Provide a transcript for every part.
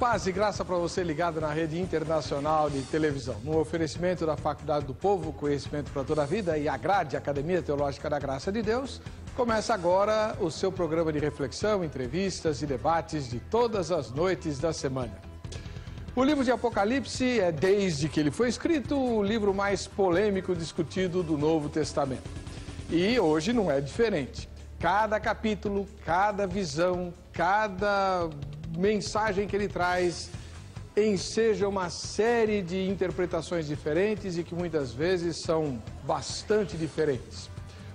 Paz e graça para você ligado na rede internacional de televisão. No oferecimento da Faculdade do Povo, Conhecimento para toda a Vida e a Grade, Academia Teológica da Graça de Deus, começa agora o seu programa de reflexão, entrevistas e debates de todas as noites da semana. O livro de Apocalipse é, desde que ele foi escrito, o livro mais polêmico discutido do Novo Testamento. E hoje não é diferente. Cada capítulo, cada visão, cada mensagem que ele traz enseja uma série de interpretações diferentes e que muitas vezes são bastante diferentes.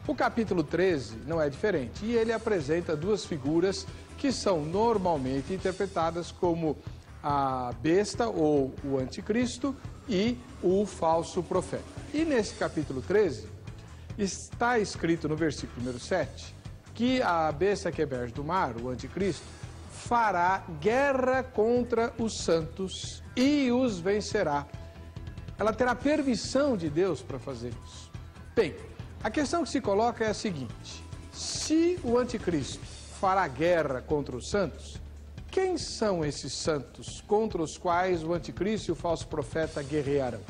O capítulo 13 não é diferente e ele apresenta duas figuras que são normalmente interpretadas como a besta ou o anticristo e o falso profeta. E nesse capítulo 13 está escrito no versículo número 7 que a besta que emerge do mar, o anticristo, fará guerra contra os santos e os vencerá. Ela terá permissão de Deus para fazer isso. Bem, a questão que se coloca é a seguinte: se o anticristo fará guerra contra os santos, quem são esses santos contra os quais o anticristo e o falso profeta guerrearão?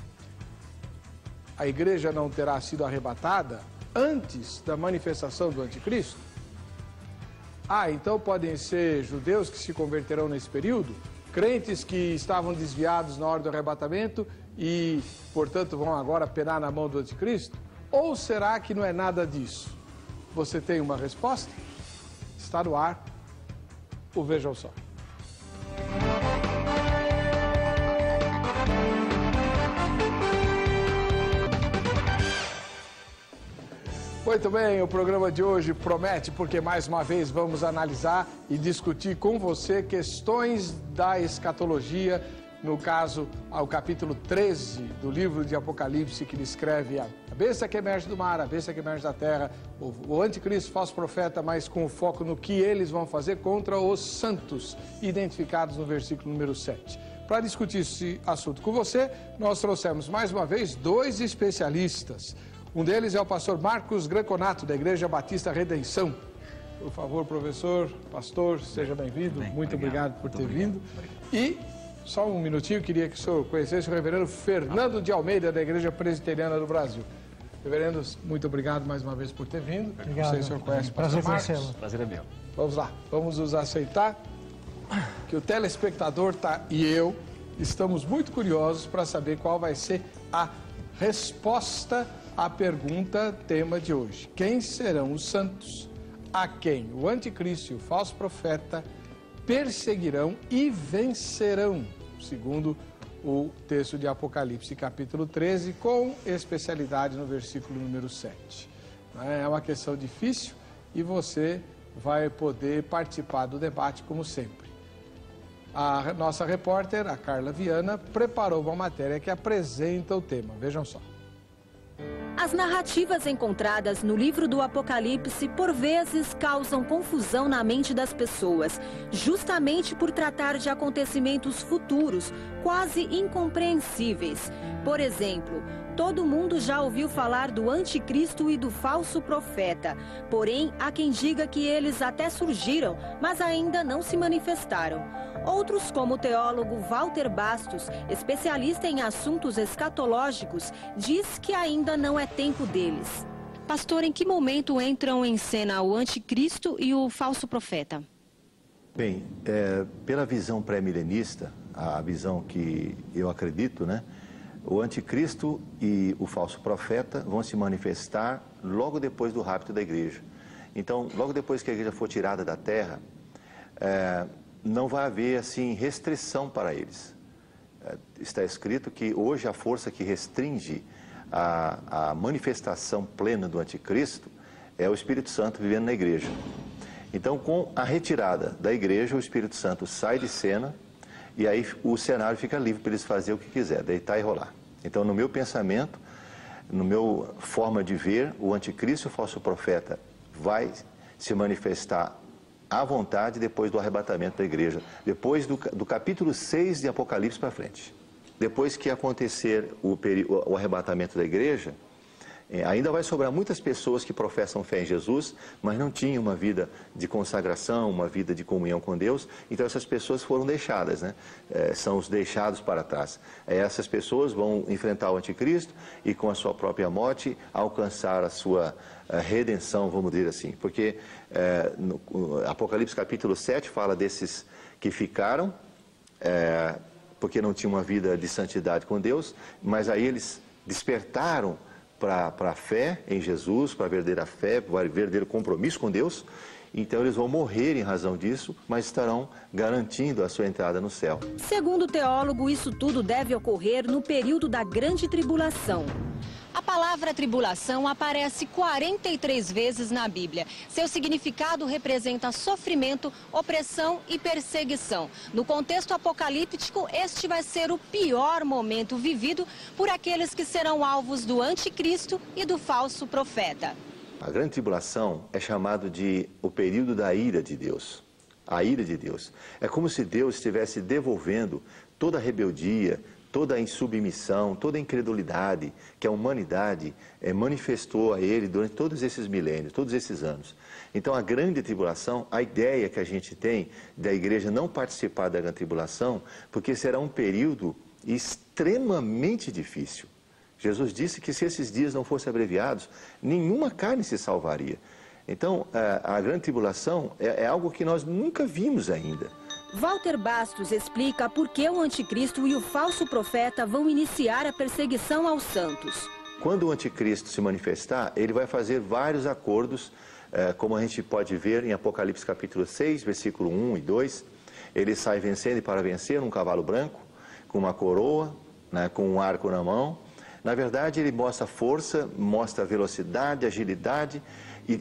A igreja não terá sido arrebatada antes da manifestação do anticristo? Então podem ser judeus que se converterão nesse período, crentes que estavam desviados na hora do arrebatamento e, portanto, vão agora penar na mão do anticristo? Ou será que não é nada disso? Você tem uma resposta? Está no ar o Vejam Só. Muito bem, o programa de hoje promete porque mais uma vez vamos analisar e discutir com você questões da escatologia, no caso, ao capítulo 13 do livro de Apocalipse, que descreve a besta que emerge do mar, a besta que emerge da terra, o anticristo, falso profeta, mas com foco no que eles vão fazer contra os santos, identificados no versículo número 7. Para discutir esse assunto com você, nós trouxemos mais uma vez dois especialistas. Um deles é o pastor Marcos Greconato, da Igreja Batista Redenção. Por favor, professor, pastor, seja bem-vindo. Muito obrigado por ter vindo. E, só um minutinho, queria que o senhor conhecesse o reverendo Fernando de Almeida, da Igreja Presbiteriana do Brasil. Reverendo, muito obrigado mais uma vez por ter vindo. Obrigado. Não sei se o senhor conhece o pastor Marcos. Prazer é meu. Vamos lá, vamos nos aceitar que o telespectador e eu estamos muito curiosos para saber qual vai ser a resposta à pergunta tema de hoje: quem serão os santos a quem o anticristo e o falso profeta perseguirão e vencerão, segundo o texto de Apocalipse capítulo 13, com especialidade no versículo número 7. É uma questão difícil e você vai poder participar do debate como sempre. A nossa repórter, a Carla Viana, preparou uma matéria que apresenta o tema. Vejam só. As narrativas encontradas no livro do Apocalipse por vezes causam confusão na mente das pessoas, justamente por tratar de acontecimentos futuros, quase incompreensíveis. Por exemplo, todo mundo já ouviu falar do anticristo e do falso profeta, porém há quem diga que eles até surgiram, mas ainda não se manifestaram. Outros, como o teólogo Walter Bastos, especialista em assuntos escatológicos, diz que ainda não é tempo deles. Pastor, em que momento entram em cena o anticristo e o falso profeta? Bem, pela visão pré-milenista, a visão que eu acredito, né? O anticristo e o falso profeta vão se manifestar logo depois do rapto da igreja. Então, logo depois que a igreja for tirada da terra, não vai haver, assim, restrição para eles. Está escrito que hoje a força que restringe a manifestação plena do anticristo é o Espírito Santo vivendo na igreja. Então, com a retirada da igreja, o Espírito Santo sai de cena e aí o cenário fica livre para eles fazerem o que quiser, deitar e rolar. Então, no meu pensamento, no meu forma de ver, o anticristo e o falso profeta vai se manifestar à vontade depois do arrebatamento da igreja, depois do capítulo 6 de Apocalipse para frente. Depois que acontecer o arrebatamento da igreja, Ainda vai sobrar muitas pessoas que professam fé em Jesus, mas não tinham uma vida de consagração, uma vida de comunhão com Deus. Então essas pessoas foram deixadas, né? São os deixados para trás. Essas pessoas vão enfrentar o anticristo e com a sua própria morte alcançar a sua redenção, vamos dizer assim. Porque no Apocalipse capítulo 7 fala desses que ficaram, porque não tinham uma vida de santidade com Deus, mas aí eles despertaram para a fé em Jesus, para a verdadeira fé, para o verdadeiro compromisso com Deus. Então eles vão morrer em razão disso, mas estarão garantindo a sua entrada no céu. Segundo o teólogo, isso tudo deve ocorrer no período da grande tribulação. A palavra tribulação aparece 43 vezes na Bíblia. Seu significado representa sofrimento, opressão e perseguição. No contexto apocalíptico, este vai ser o pior momento vivido por aqueles que serão alvos do anticristo e do falso profeta. A grande tribulação é chamado de o período da ira de Deus. A ira de Deus. É como se Deus estivesse devolvendo toda a rebeldia, toda a insubmissão, toda a incredulidade que a humanidade manifestou a ele durante todos esses milênios, todos esses anos. Então a grande tribulação, a ideia que a gente tem da igreja não participar da grande tribulação, porque será um período extremamente difícil. Jesus disse que se esses dias não fossem abreviados, nenhuma carne se salvaria. Então a grande tribulação é algo que nós nunca vimos ainda. Walter Bastos explica por que o anticristo e o falso profeta vão iniciar a perseguição aos santos. Quando o anticristo se manifestar, ele vai fazer vários acordos, como a gente pode ver em Apocalipse capítulo 6, versículo 1 e 2. Ele sai vencendo e para vencer num cavalo branco, com uma coroa, né, com um arco na mão. Na verdade, ele mostra força, mostra velocidade, agilidade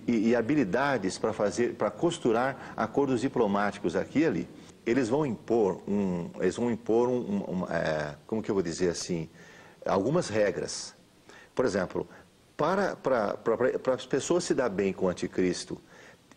e habilidades para costurar acordos diplomáticos aqui e ali. Eles vão impor como que eu vou dizer assim, algumas regras. Por exemplo, para as pessoas se dar bem com o anticristo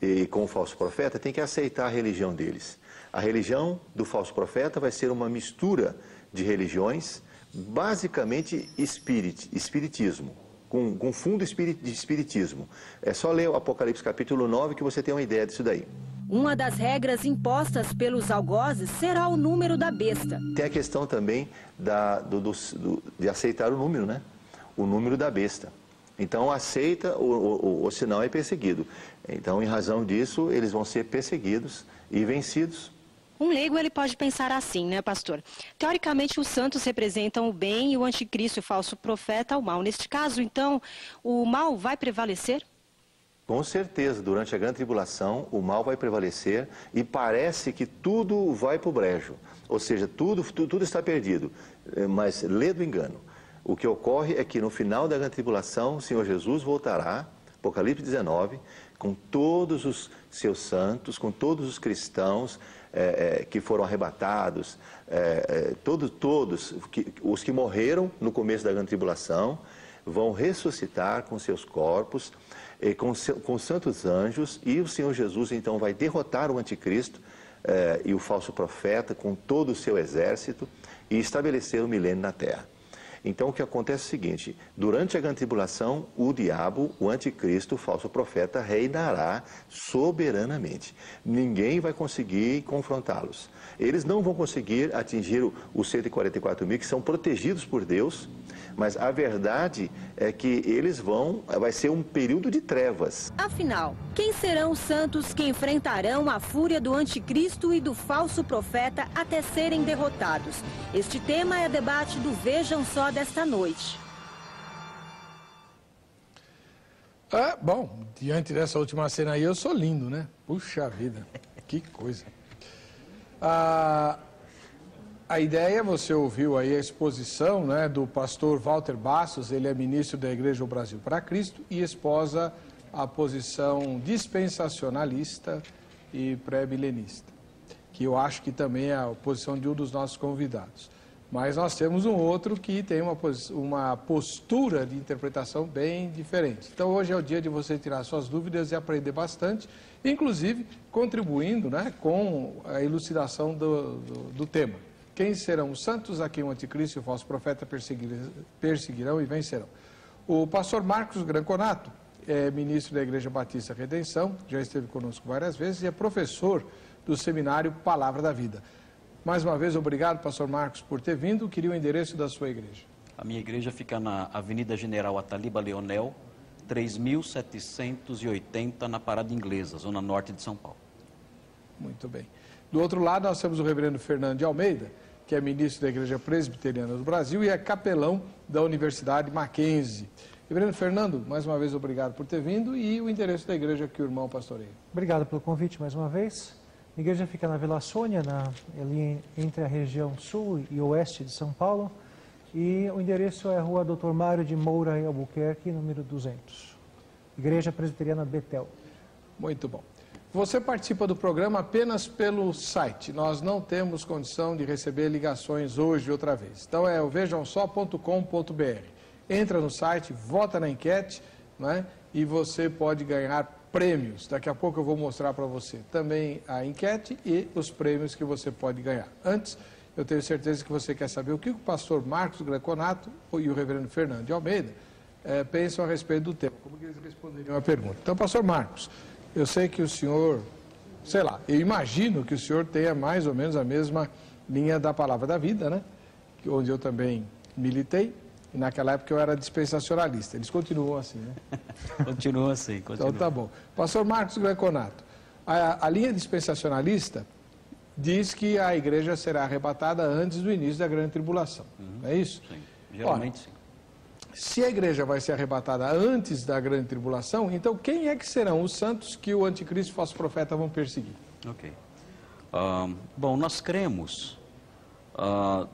e com o falso profeta, tem que aceitar a religião deles. A religião do falso profeta vai ser uma mistura de religiões, basicamente espiritismo, com fundo de espiritismo. É só ler o Apocalipse capítulo 9 que você tem uma ideia disso daí. Uma das regras impostas pelos algozes será o número da besta. Tem a questão também de aceitar o número, né? O número da besta. Então aceita, ou senão é perseguido. Então, em razão disso, eles vão ser perseguidos e vencidos. Um leigo ele pode pensar assim, né, pastor? Teoricamente, os santos representam o bem e o anticristo, o falso profeta, o mal. Neste caso, então, o mal vai prevalecer? Com certeza, durante a grande tribulação, o mal vai prevalecer e parece que tudo vai para o brejo. Ou seja, tudo está perdido, mas lê do engano. O que ocorre é que no final da grande tribulação, o Senhor Jesus voltará, Apocalipse 19, com todos os seus santos, com todos os cristãos que foram arrebatados, todos os que morreram no começo da grande tribulação, vão ressuscitar com seus corpos, com santos anjos, e o Senhor Jesus então vai derrotar o anticristo e o falso profeta com todo o seu exército e estabelecer o milênio na terra. Então o que acontece é o seguinte: durante a grande tribulação, o diabo, o anticristo, o falso profeta, reinará soberanamente. Ninguém vai conseguir confrontá-los. Eles não vão conseguir atingir os 144 mil que são protegidos por Deus, mas a verdade é que vai ser um período de trevas. Afinal, quem serão os santos que enfrentarão a fúria do anticristo e do falso profeta até serem derrotados? Este tema é debate do Vejam Só desta noite. Bom, diante dessa última cena aí, eu sou lindo, né? Puxa vida, que coisa. A ideia, você ouviu aí a exposição, né, do pastor Walter Bastos. Ele é ministro da Igreja do Brasil para Cristo e esposa a posição dispensacionalista e pré-milenista, que eu acho que também é a posição de um dos nossos convidados. Mas nós temos um outro que tem uma postura de interpretação bem diferente. Então hoje é o dia de você tirar suas dúvidas e aprender bastante, inclusive contribuindo, né, com a elucidação do tema. Quem serão os santos a quem o anticristo e o falso profeta perseguirão e vencerão? O pastor Marcos Granconato é ministro da Igreja Batista Redenção, já esteve conosco várias vezes e é professor do seminário Palavra da Vida. Mais uma vez, obrigado, pastor Marcos, por ter vindo. Queria o endereço da sua igreja. A minha igreja fica na Avenida General Ataliba Leonel, 3.780, na Parada Inglesa, zona norte de São Paulo. Muito bem. Do outro lado, nós temos o reverendo Fernando de Almeida, que é ministro da Igreja Presbiteriana do Brasil e é capelão da Universidade Mackenzie. Reverendo Fernando, mais uma vez, obrigado por ter vindo e o endereço da igreja que o irmão pastoreia. Obrigado pelo convite mais uma vez. A igreja fica na Vila Sônia, ali entre a região sul e oeste de São Paulo. E o endereço é a Rua Dr. Mário de Moura, em Albuquerque, número 200. Igreja Presbiteriana Betel. Muito bom. Você participa do programa apenas pelo site. Nós não temos condição de receber ligações hoje outra vez. Então é o vejamsó.com.br. Entra no site, vota na enquete, né? E você pode ganhar prêmios. Daqui a pouco eu vou mostrar para você também a enquete e os prêmios que você pode ganhar. Antes, eu tenho certeza que você quer saber o que o pastor Marcos Granconato e o reverendo Fernando de Almeida pensam a respeito do tema. Como que eles responderiam a pergunta? Então, pastor Marcos, eu sei que o senhor, sei lá, eu imagino que o senhor tenha mais ou menos a mesma linha da Palavra da Vida, né? Onde eu também militei. E naquela época eu era dispensacionalista. Eles continuam assim, né? Continuam assim, continuam. Então tá bom. Pastor Marcos Granconato, a linha dispensacionalista diz que a igreja será arrebatada antes do início da grande tribulação. É isso? Sim, geralmente sim. Se a igreja vai ser arrebatada antes da grande tribulação, então quem é que serão os santos que o anticristo e o falso profeta vão perseguir? Ok. Bom, nós cremos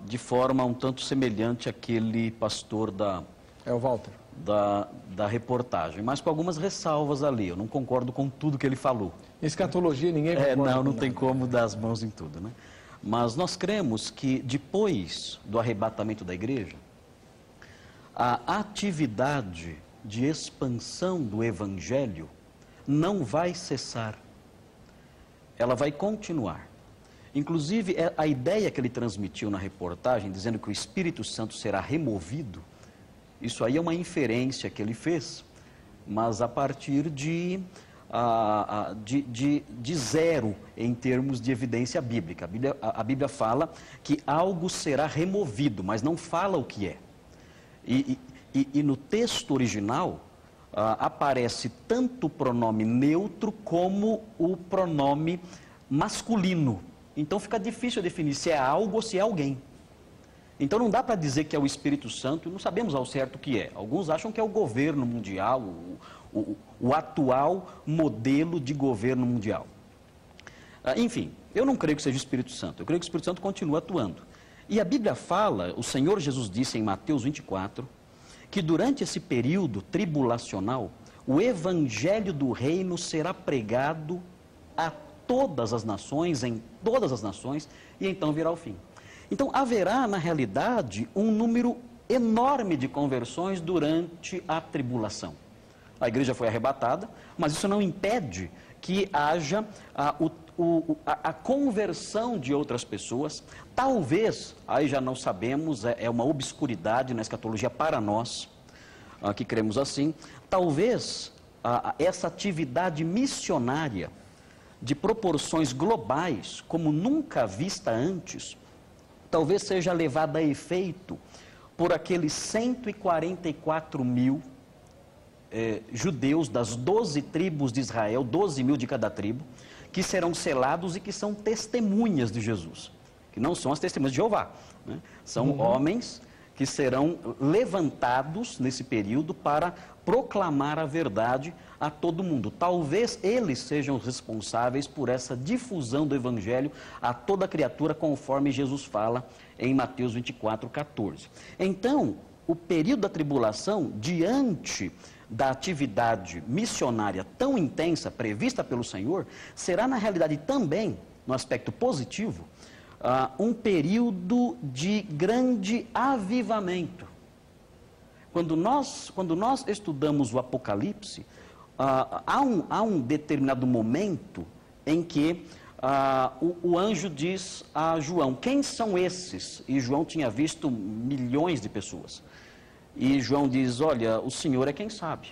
de forma um tanto semelhante àquele pastor É o Walter. da reportagem, mas com algumas ressalvas ali. Eu não concordo com tudo que ele falou. Escatologia, ninguém concorda. Não tem como dar as mãos em tudo, né? Mas nós cremos que depois do arrebatamento da igreja, a atividade de expansão do evangelho não vai cessar. Ela vai continuar. Inclusive, a ideia que ele transmitiu na reportagem, dizendo que o Espírito Santo será removido, isso aí é uma inferência que ele fez, mas a partir de zero em termos de evidência bíblica. A Bíblia fala que algo será removido, mas não fala o que é. E no texto original aparece tanto o pronome neutro como o pronome masculino. Então fica difícil definir se é algo ou se é alguém. Então não dá para dizer que é o Espírito Santo, não sabemos ao certo o que é. Alguns acham que é o governo mundial, o atual modelo de governo mundial. Enfim, eu não creio que seja o Espírito Santo, eu creio que o Espírito Santo continua atuando. E a Bíblia fala, o Senhor Jesus disse em Mateus 24, que durante esse período tribulacional, o evangelho do reino será pregado a todas as nações, em todas as nações, e então virá o fim. Então haverá, na realidade, um número enorme de conversões durante a tribulação. A igreja foi arrebatada, mas isso não impede que haja a conversão de outras pessoas. Talvez, aí já não sabemos, é uma obscuridade na escatologia para nós, que cremos assim, talvez essa atividade missionária de proporções globais, como nunca vista antes, talvez seja levada a efeito por aqueles 144 mil judeus das 12 tribos de Israel, 12 mil de cada tribo, que serão selados e que são testemunhas de Jesus, que não são as testemunhas de Jeová, né? São homens que serão levantados nesse período para proclamar a verdade a todo mundo. Talvez eles sejam responsáveis por essa difusão do evangelho a toda criatura, conforme Jesus fala em Mateus 24, 14. Então, o período da tribulação, diante da atividade missionária tão intensa prevista pelo Senhor, será na realidade também, no aspecto positivo, um período de grande avivamento. Quando nós estudamos o Apocalipse, há um determinado momento em que o anjo diz a João, quem são esses? E João tinha visto milhões de pessoas. E João diz, olha, o Senhor é quem sabe.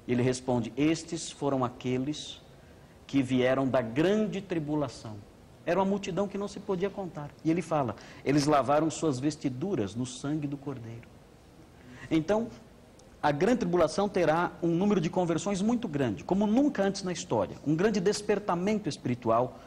Ele responde, estes foram aqueles que vieram da grande tribulação. Era uma multidão que não se podia contar. E ele fala, eles lavaram suas vestiduras no sangue do Cordeiro. Então, a grande tribulação terá um número de conversões muito grande, como nunca antes na história. Um grande despertamento espiritual,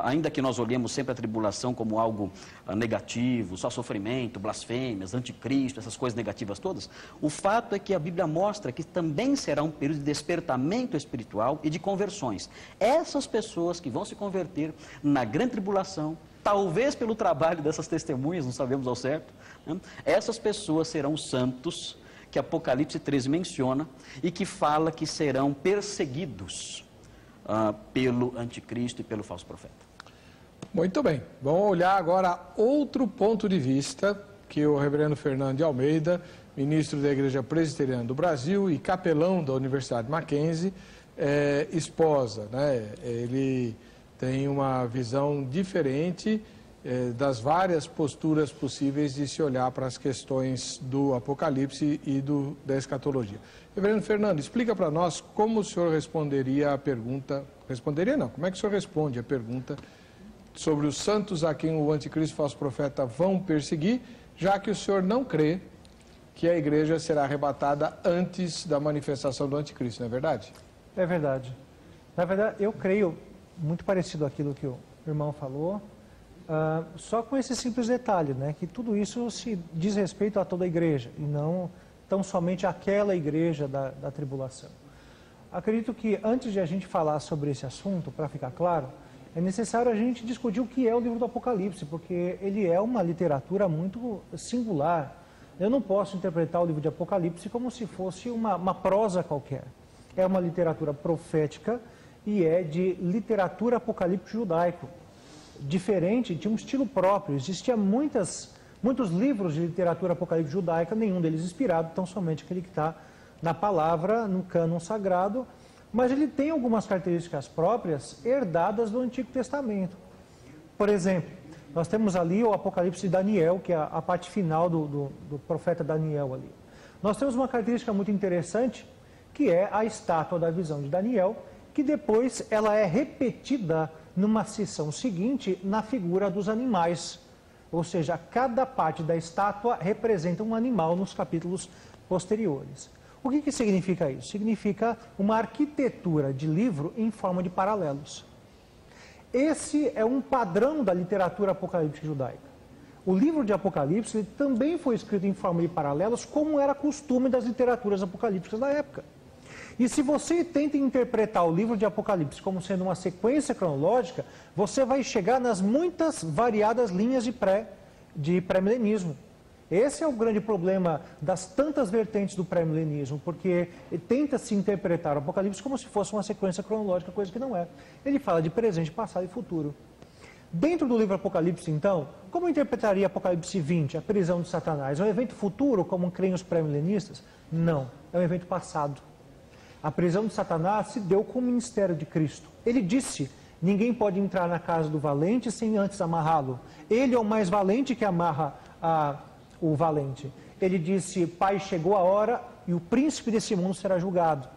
ainda que nós olhemos sempre a tribulação como algo negativo, só sofrimento, blasfêmias, anticristo, essas coisas negativas todas. O fato é que a Bíblia mostra que também será um período de despertamento espiritual e de conversões. Essas pessoas que vão se converter na grande tribulação, talvez pelo trabalho dessas testemunhas, não sabemos ao certo, né? Essas pessoas serão santos, que Apocalipse 13 menciona, e que fala que serão perseguidos pelo anticristo e pelo falso profeta. Muito bem, vamos olhar agora outro ponto de vista que o reverendo Fernando de Almeida, ministro da Igreja Presbiteriana do Brasil e capelão da Universidade Mackenzie, esposa, né? Ele tem uma visão diferente das várias posturas possíveis de se olhar para as questões do Apocalipse e da escatologia. Reverendo Fernando, explica para nós como o senhor responderia a pergunta, como é que o senhor responde a pergunta sobre os santos a quem o anticristo e o falso profeta vão perseguir, já que o senhor não crê que a igreja será arrebatada antes da manifestação do anticristo, não é verdade? É verdade. Na verdade, eu creio, muito parecido àquilo que o irmão falou, só com esse simples detalhe, né, que tudo isso se diz respeito a toda a igreja, e não tão somente àquela igreja da tribulação. Acredito que antes de a gente falar sobre esse assunto, para ficar claro, é necessário a gente discutir o que é o livro do Apocalipse, porque ele é uma literatura muito singular. Eu não posso interpretar o livro de Apocalipse como se fosse uma prosa qualquer. É uma literatura profética e é de literatura apocalíptico judaico. Diferente, tinha um estilo próprio. Existiam muitos livros de literatura apocalíptica judaica, nenhum deles inspirado, tão somente aquele que está na palavra, no cânon sagrado, mas ele tem algumas características próprias herdadas do Antigo Testamento. Por exemplo, nós temos ali o Apocalipse de Daniel, que é a parte final do profeta Daniel ali. Nós temos uma característica muito interessante, que é a estátua da visão de Daniel, que depois ela é repetida numa sessão seguinte na figura dos animais. Ou seja, cada parte da estátua representa um animal nos capítulos posteriores. O que significa isso? Significa uma arquitetura de livro em forma de paralelos. Esse é um padrão da literatura apocalíptica judaica. O livro de Apocalipse ele também foi escrito em forma de paralelos, como era costume das literaturas apocalípticas da época. E se você tenta interpretar o livro de Apocalipse como sendo uma sequência cronológica, você vai chegar nas muitas variadas linhas de pré-milenismo. Esse é o grande problema das tantas vertentes do pré-milenismo, porque tenta-se interpretar o Apocalipse como se fosse uma sequência cronológica, coisa que não é. Ele fala de presente, passado e futuro. Dentro do livro Apocalipse, então, como interpretaria Apocalipse 20, a prisão de Satanás? É um evento futuro, como creem os pré-milenistas? Não, é um evento passado. A prisão de Satanás se deu com o ministério de Cristo. Ele disse, ninguém pode entrar na casa do valente sem antes amarrá-lo. Ele é o mais valente que amarra o valente. Ele disse, Pai, chegou a hora e o príncipe desse mundo será julgado.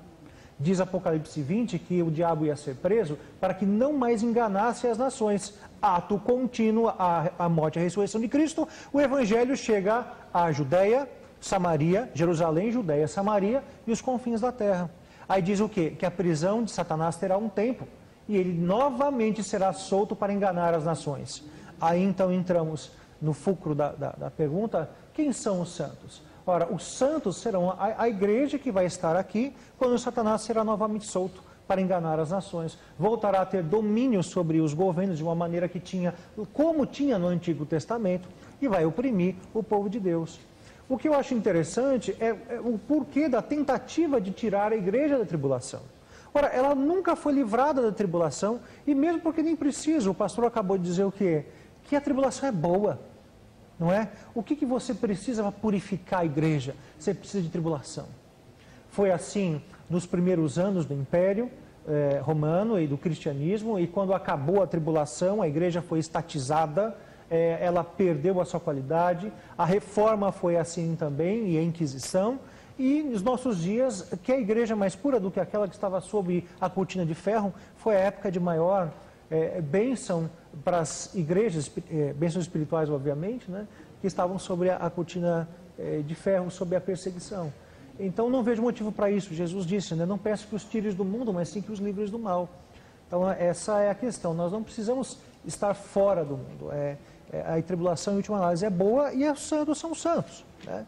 Diz Apocalipse 20 que o diabo ia ser preso para que não mais enganasse as nações. Ato contínuo, a morte e a ressurreição de Cristo, o evangelho chega à Judéia, Samaria, Jerusalém, Judéia, Samaria e os confins da terra. Aí diz o quê? Que a prisão de Satanás terá um tempo e ele novamente será solto para enganar as nações. Aí então entramos no fulcro da pergunta, quem são os santos? Ora, os santos serão a igreja que vai estar aqui quando Satanás será novamente solto para enganar as nações. Voltará a ter domínio sobre os governos de uma maneira que tinha, como tinha no Antigo Testamento, e vai oprimir o povo de Deus. O que eu acho interessante é o porquê da tentativa de tirar a igreja da tribulação. Ora, ela nunca foi livrada da tribulação, e mesmo porque nem precisa, o pastor acabou de dizer o quê? Que a tribulação é boa, não é? O que você precisa para purificar a igreja? Você precisa de tribulação. Foi assim nos primeiros anos do Império Romano e do cristianismo, e quando acabou a tribulação, a igreja foi estatizada, ela perdeu a sua qualidade. A reforma foi assim também, e a Inquisição. E nos nossos dias, que a igreja mais pura do que aquela que estava sob a cortina de ferro, foi a época de maior bênção para as igrejas, bênçãos espirituais, obviamente, né, que estavam sobre a cortina de ferro, sob a perseguição. Então, não vejo motivo para isso. Jesus disse, né, não peço que os tires do mundo, mas sim que os livres do mal. Então, essa é a questão. Nós não precisamos estar fora do mundo. A tribulação, em última análise, é boa e os santos são santos, né?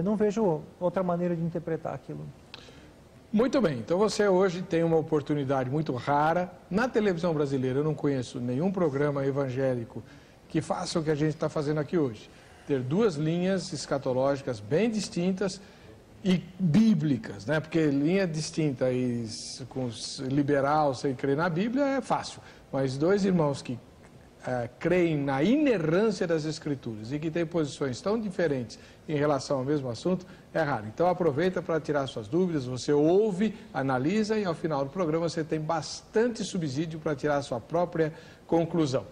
Não vejo outra maneira de interpretar aquilo. Muito bem, então você hoje tem uma oportunidade muito rara. Na televisão brasileira eu não conheço nenhum programa evangélico que faça o que a gente está fazendo aqui hoje. Ter duas linhas escatológicas bem distintas e bíblicas, né? Porque linha distinta e com liberal sem crer na Bíblia é fácil. Mas dois irmãos que creem na inerrância das Escrituras e que têm posições tão diferentes em relação ao mesmo assunto, é raro. Então aproveita para tirar suas dúvidas, você ouve, analisa e ao final do programa você tem bastante subsídio para tirar a sua própria conclusão.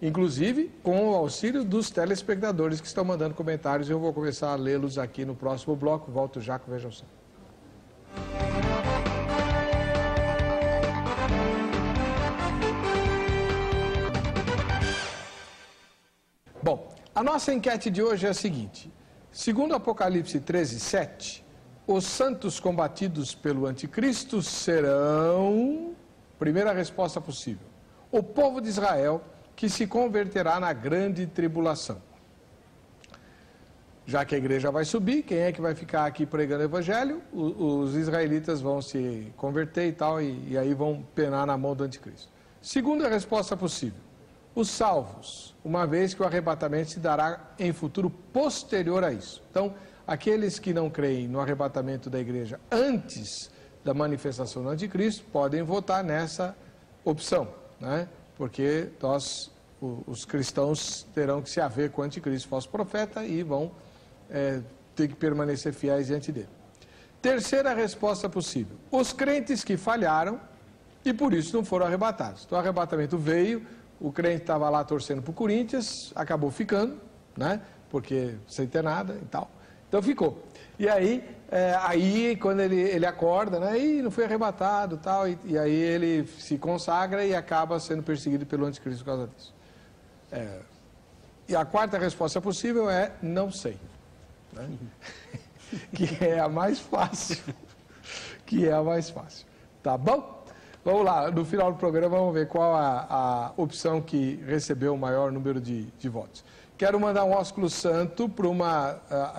Inclusive com o auxílio dos telespectadores que estão mandando comentários, eu vou começar a lê-los aqui no próximo bloco. Volto já com Vejam Só. Bom, a nossa enquete de hoje é a seguinte: segundo Apocalipse 13:7, os santos combatidos pelo anticristo serão, primeira resposta possível, o povo de Israel que se converterá na grande tribulação. Já que a igreja vai subir, quem é que vai ficar aqui pregando o evangelho? Os israelitas vão se converter e tal, e aí vão penar na mão do anticristo. Segunda resposta possível, os salvos, uma vez que o arrebatamento se dará em futuro posterior a isso. Então, aqueles que não creem no arrebatamento da igreja antes da manifestação do anticristo podem votar nessa opção, né? Porque os cristãos terão que se haver com o anticristo, falso profeta, e vão ter que permanecer fiéis diante dele. Terceira resposta possível, os crentes que falharam e por isso não foram arrebatados. Então o arrebatamento veio, o crente estava lá torcendo para o Corinthians, acabou ficando, né? Porque sem ter nada e tal. Então ficou. E aí, quando ele acorda, né? E não foi arrebatado e tal. E aí ele se consagra e acaba sendo perseguido pelo anticristo por causa disso. E a quarta resposta possível é não sei. Né? Que é a mais fácil. Tá bom? Vamos lá, no final do programa vamos ver qual a opção que recebeu o maior número de votos. Quero mandar um ósculo santo para uma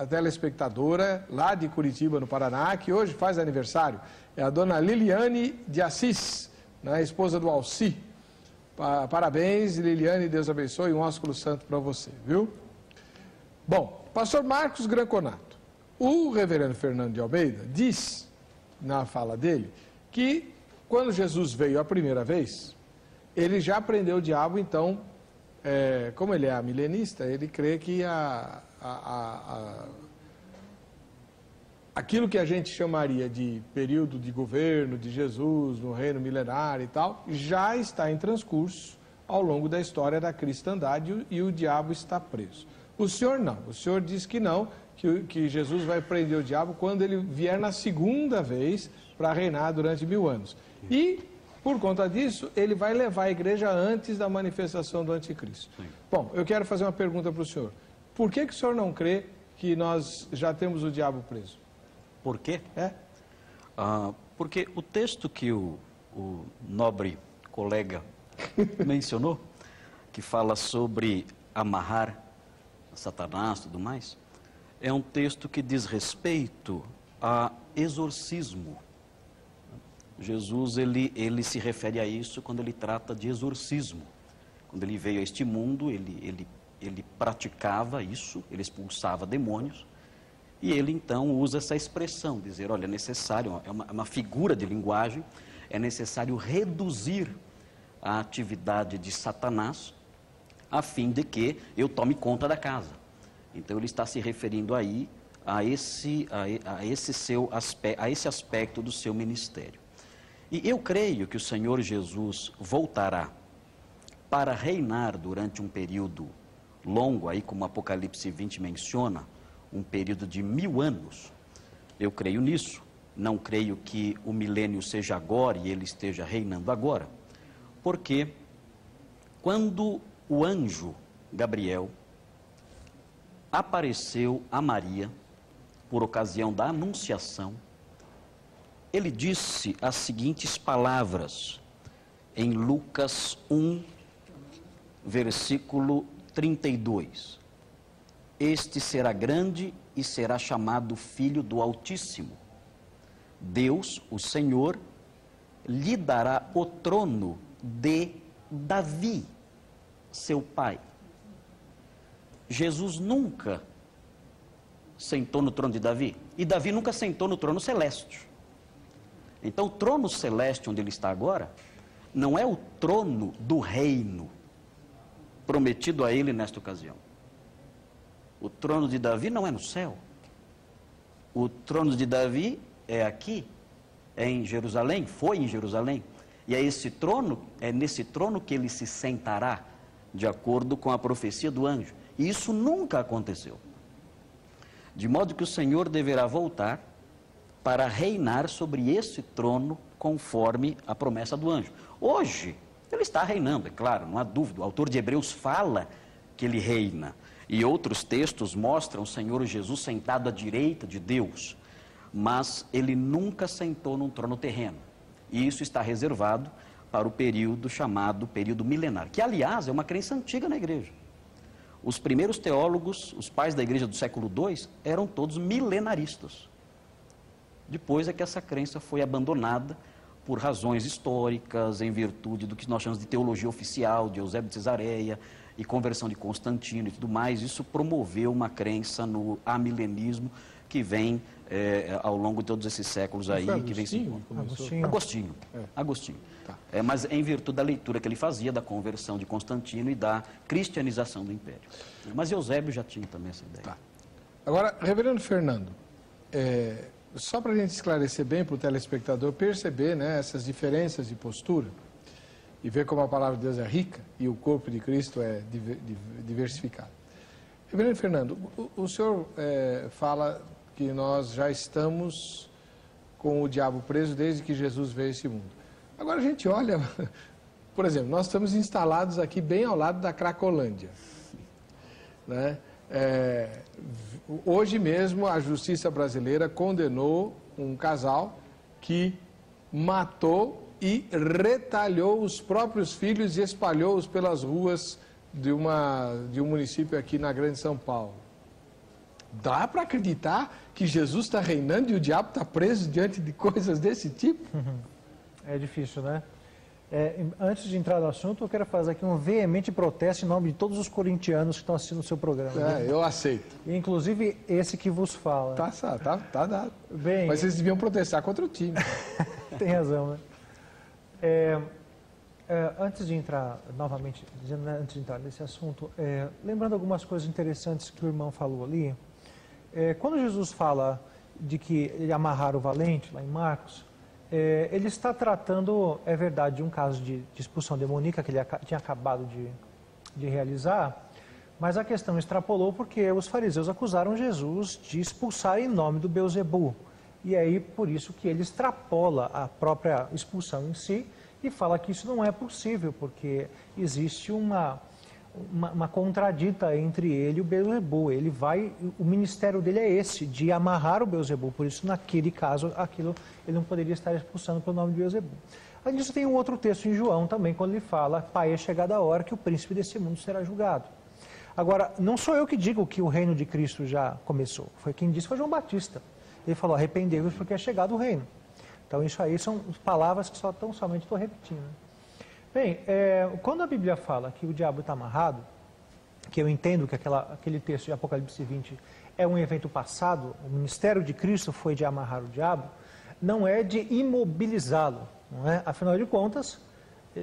telespectadora lá de Curitiba, no Paraná, que hoje faz aniversário. É a dona Liliane de Assis, né, esposa do Alci. Parabéns, Liliane, Deus abençoe, um ósculo santo para você, viu? Bom, pastor Marcos Granconato, o reverendo Fernando de Almeida diz, na fala dele, que quando Jesus veio a primeira vez, ele já prendeu o diabo, então, como ele é milenista, ele crê que aquilo que a gente chamaria de período de governo de Jesus no reino milenário e tal, já está em transcurso ao longo da história da cristandade e o diabo está preso. O senhor não, o senhor diz que não, que Jesus vai prender o diabo quando ele vier na segunda vez para reinar durante 1000 anos. E, por conta disso, ele vai levar a igreja antes da manifestação do anticristo. Sim. Bom, eu quero fazer uma pergunta para o senhor. Por que o senhor não crê que nós já temos o diabo preso? Por quê? Porque o texto que o nobre colega mencionou, que fala sobre amarrar Satanás e tudo mais, é um texto que diz respeito a exorcismo. Jesus, ele se refere a isso quando ele trata de exorcismo. Quando ele veio a este mundo, ele praticava isso, ele expulsava demônios, e ele então usa essa expressão, dizer, olha, é necessário, é uma figura de linguagem, é necessário reduzir a atividade de Satanás, a fim de que eu tome conta da casa. Então ele está se referindo aí a esse aspecto do seu ministério. E eu creio que o Senhor Jesus voltará para reinar durante um período longo, aí como Apocalipse 20 menciona, um período de 1000 anos. Eu creio nisso. Não creio que o milênio seja agora e ele esteja reinando agora. Porque quando o anjo Gabriel apareceu a Maria, por ocasião da anunciação, ele disse as seguintes palavras, em Lucas 1, versículo 32. Este será grande e será chamado Filho do Altíssimo. Deus, o Senhor, lhe dará o trono de Davi, seu pai. Jesus nunca sentou no trono de Davi, e Davi nunca sentou no trono celeste. Então o trono celeste onde ele está agora, não é o trono do reino prometido a ele nesta ocasião. O trono de Davi não é no céu. O trono de Davi é aqui, é em Jerusalém, foi em Jerusalém. E é nesse trono que ele se sentará, de acordo com a profecia do anjo. E isso nunca aconteceu. De modo que o Senhor deverá voltar para reinar sobre esse trono, conforme a promessa do anjo. Hoje, ele está reinando, é claro, não há dúvida. O autor de Hebreus fala que ele reina. E outros textos mostram o Senhor Jesus sentado à direita de Deus. Mas ele nunca sentou num trono terreno. E isso está reservado para o período chamado período milenar, que, aliás, é uma crença antiga na igreja. Os primeiros teólogos, os pais da igreja do século II, eram todos milenaristas. Depois é que essa crença foi abandonada por razões históricas, em virtude do que nós chamamos de teologia oficial, de Eusébio de Cesareia, e conversão de Constantino e tudo mais. Isso promoveu uma crença no amilenismo que vem ao longo de todos esses séculos aí. Que vem se... Agostinho. Tá. Mas em virtude da leitura que ele fazia, da conversão de Constantino e da cristianização do Império. Mas Eusébio já tinha também essa ideia. Tá. Agora, reverendo Fernando, só para a gente esclarecer bem para o telespectador perceber, né, essas diferenças de postura e ver como a palavra de Deus é rica e o corpo de Cristo é diversificado. Reverendo Fernando, o senhor fala que nós já estamos com o diabo preso desde que Jesus veio a esse mundo. Agora a gente olha, por exemplo, nós estamos instalados aqui bem ao lado da Cracolândia, né? Hoje mesmo a justiça brasileira condenou um casal que matou e retalhou os próprios filhos e espalhou-os pelas ruas de um município aqui na Grande São Paulo. Dá para acreditar que Jesus está reinando e o diabo está preso diante de coisas desse tipo? É difícil, né? Antes de entrar no assunto, eu quero fazer aqui um veemente protesto em nome de todos os corintianos que estão assistindo o seu programa. Eu aceito. Inclusive esse que vos fala. Tá dado. Bem, mas vocês deviam protestar contra o time. Tem razão, né? Antes de entrar, novamente, antes de entrar nesse assunto, lembrando algumas coisas interessantes que o irmão falou ali, quando Jesus fala de que ele amarrar o valente, lá em Marcos, ele está tratando, é verdade, de um caso de expulsão demoníaca que ele tinha acabado de realizar, mas a questão extrapolou porque os fariseus acusaram Jesus de expulsar em nome do Beelzebu. E aí, por isso que ele extrapola a própria expulsão em si e fala que isso não é possível, porque existe uma contradita entre ele e o Beelzebu. O ministério dele é esse, de amarrar o Beelzebu. Por isso, naquele caso, ele não poderia estar expulsando pelo nome de Beelzebu. Além disso, tem um outro texto em João também, quando ele fala: Pai, é chegada a hora que o príncipe desse mundo será julgado. Agora, não sou eu que digo que o reino de Cristo já começou. Foi quem disse, foi João Batista. Ele falou: arrependei-vos porque é chegado o reino. Então, isso aí são palavras que somente estou repetindo. Bem, quando a Bíblia fala que o diabo está amarrado, que eu entendo que aquele texto de Apocalipse 20 é um evento passado, o ministério de Cristo foi de amarrar o diabo, não é de imobilizá-lo, não é? Afinal de contas,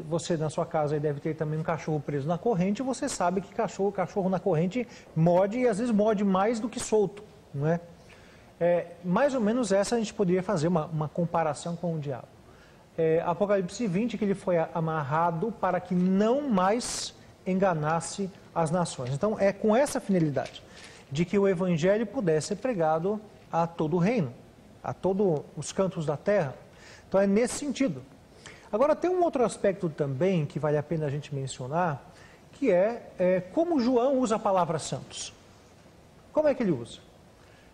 você na sua casa aí deve ter também um cachorro preso na corrente, e você sabe que cachorro na corrente morde, e às vezes morde mais do que solto, não é? Mais ou menos essa a gente poderia fazer uma comparação com o diabo. Apocalipse 20, que ele foi amarrado para que não mais enganasse às nações. Então, é com essa finalidade, de que o evangelho pudesse ser pregado a todo o reino, a todos os cantos da terra. Então, é nesse sentido. Agora, tem um outro aspecto também que vale a pena a gente mencionar, que é como João usa a palavra santos. Como é que ele usa?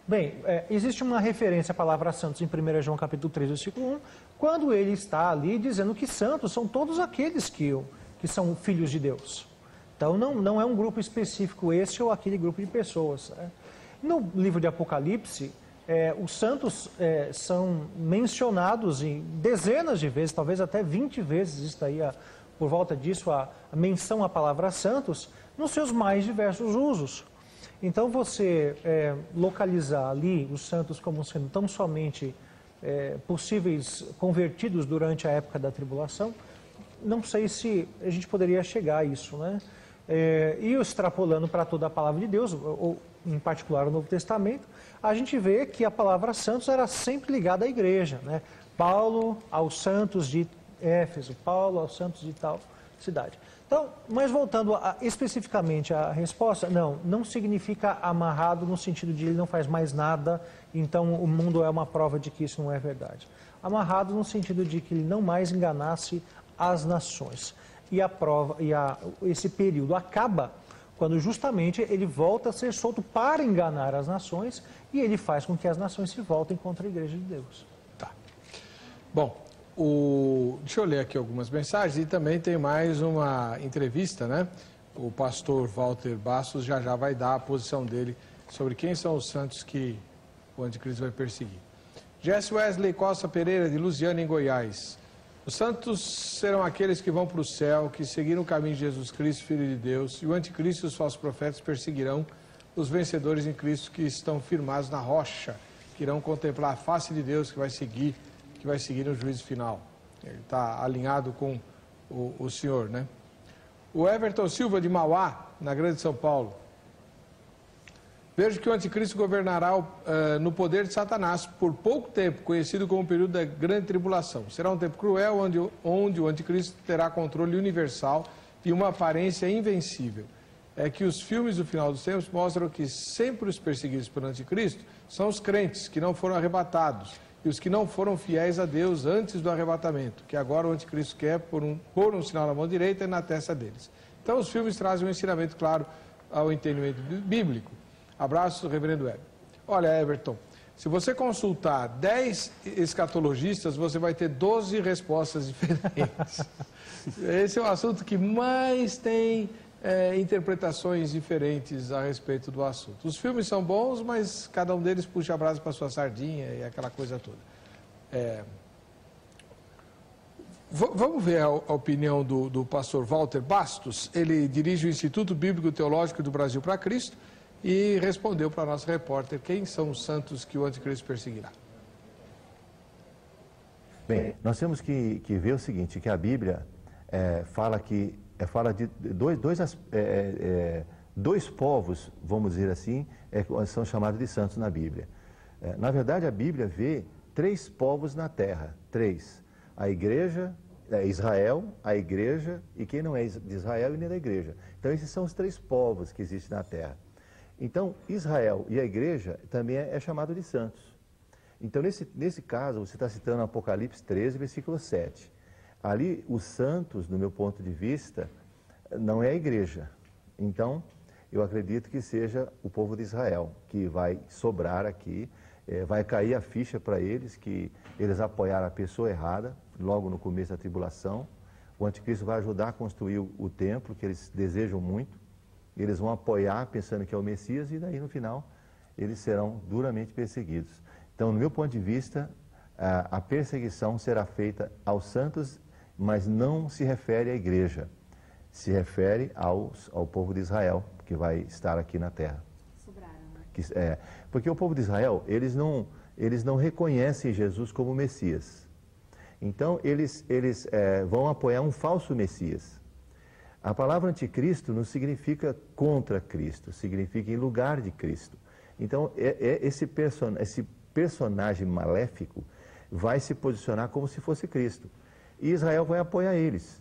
Bem, existe uma referência à palavra santos em 1 João capítulo 3, versículo 1, quando ele está ali dizendo que santos são todos aqueles que são filhos de Deus. Então, não é um grupo específico esse ou aquele grupo de pessoas. Né? No livro de Apocalipse, os santos são mencionados em dezenas de vezes, talvez até 20 vezes, está aí por volta disso a menção à palavra santos, nos seus mais diversos usos. Então, você localizar ali os santos como sendo tão somente possíveis convertidos durante a época da tribulação, não sei se a gente poderia chegar a isso, né? E extrapolando para toda a palavra de Deus, ou em particular o Novo Testamento, a gente vê que a palavra santos era sempre ligada à igreja, né? Paulo aos santos de Éfeso, Paulo aos santos de tal cidade. Então, mas voltando especificamente à resposta, não significa amarrado no sentido de ele não faz mais nada, então o mundo é uma prova de que isso não é verdade. Amarrado no sentido de que ele não mais enganasse as nações. E a prova, esse período acaba quando justamente ele volta a ser solto para enganar as nações e ele faz com que as nações se voltem contra a igreja de Deus. Tá. Bom, deixa eu ler aqui algumas mensagens e também tem mais uma entrevista, né? O pastor Walter Bastos já vai dar a posição dele sobre quem são os santos que o anticristo vai perseguir. Jesse Wesley Costa Pereira, de Lusiana, em Goiás. Os santos serão aqueles que vão para o céu, que seguiram o caminho de Jesus Cristo, Filho de Deus, e o anticristo e os falsos profetas perseguirão os vencedores em Cristo que estão firmados na rocha, que irão contemplar a face de Deus que vai seguir no juízo final. Ele está alinhado com o Senhor, né? O Everton Silva, de Mauá, na Grande São Paulo. Vejo que o anticristo governará no poder de Satanás por pouco tempo, conhecido como o período da grande tribulação. Será um tempo cruel, onde o anticristo terá controle universal e uma aparência invencível. É que os filmes do final dos tempos mostram que sempre os perseguidos pelo anticristo são os crentes que não foram arrebatados e os que não foram fiéis a Deus antes do arrebatamento, que agora o anticristo quer pôr um sinal na mão direita e na testa deles. Então os filmes trazem um ensinamento claro ao entendimento bíblico. Abraço, reverendo Everton. Olha, Everton, se você consultar 10 escatologistas, você vai ter 12 respostas diferentes. Esse é o assunto que mais tem interpretações diferentes a respeito do assunto. Os filmes são bons, mas cada um deles puxa a brasa para sua sardinha e aquela coisa toda. Vamos ver a opinião do pastor Walter Bastos. Ele dirige o Instituto Bíblico Teológico do Brasil para Cristo e respondeu para a nossa repórter quem são os santos que o anticristo perseguirá. Bem, nós temos que ver o seguinte, que a Bíblia fala de dois povos, vamos dizer assim, são chamados de santos na Bíblia. Na verdade, a Bíblia vê 3 povos na terra, 3. A igreja, Israel, a igreja e quem não é de Israel e nem da igreja. Então, esses são os 3 povos que existem na terra. Então, Israel e a igreja também é chamado de santos. Então, nesse caso, você está citando Apocalipse 13, versículo 7. Ali, os santos, do meu ponto de vista, não é a igreja. Então, eu acredito que seja o povo de Israel, que vai sobrar aqui, vai cair a ficha para eles, que eles apoiaram a pessoa errada, logo no começo da tribulação. O anticristo vai ajudar a construir o templo, que eles desejam muito. Eles vão apoiar, pensando que é o Messias, e daí, no final, eles serão duramente perseguidos. Então, no meu ponto de vista, a perseguição será feita aos santos, mas não se refere à igreja. Se refere ao povo de Israel, que vai estar aqui na terra. Sobraram, né? Porque o povo de Israel, eles não reconhecem Jesus como Messias. Então, eles vão apoiar um falso Messias. A palavra anticristo não significa contra Cristo, significa em lugar de Cristo. Então, esse personagem maléfico vai se posicionar como se fosse Cristo. E Israel vai apoiar eles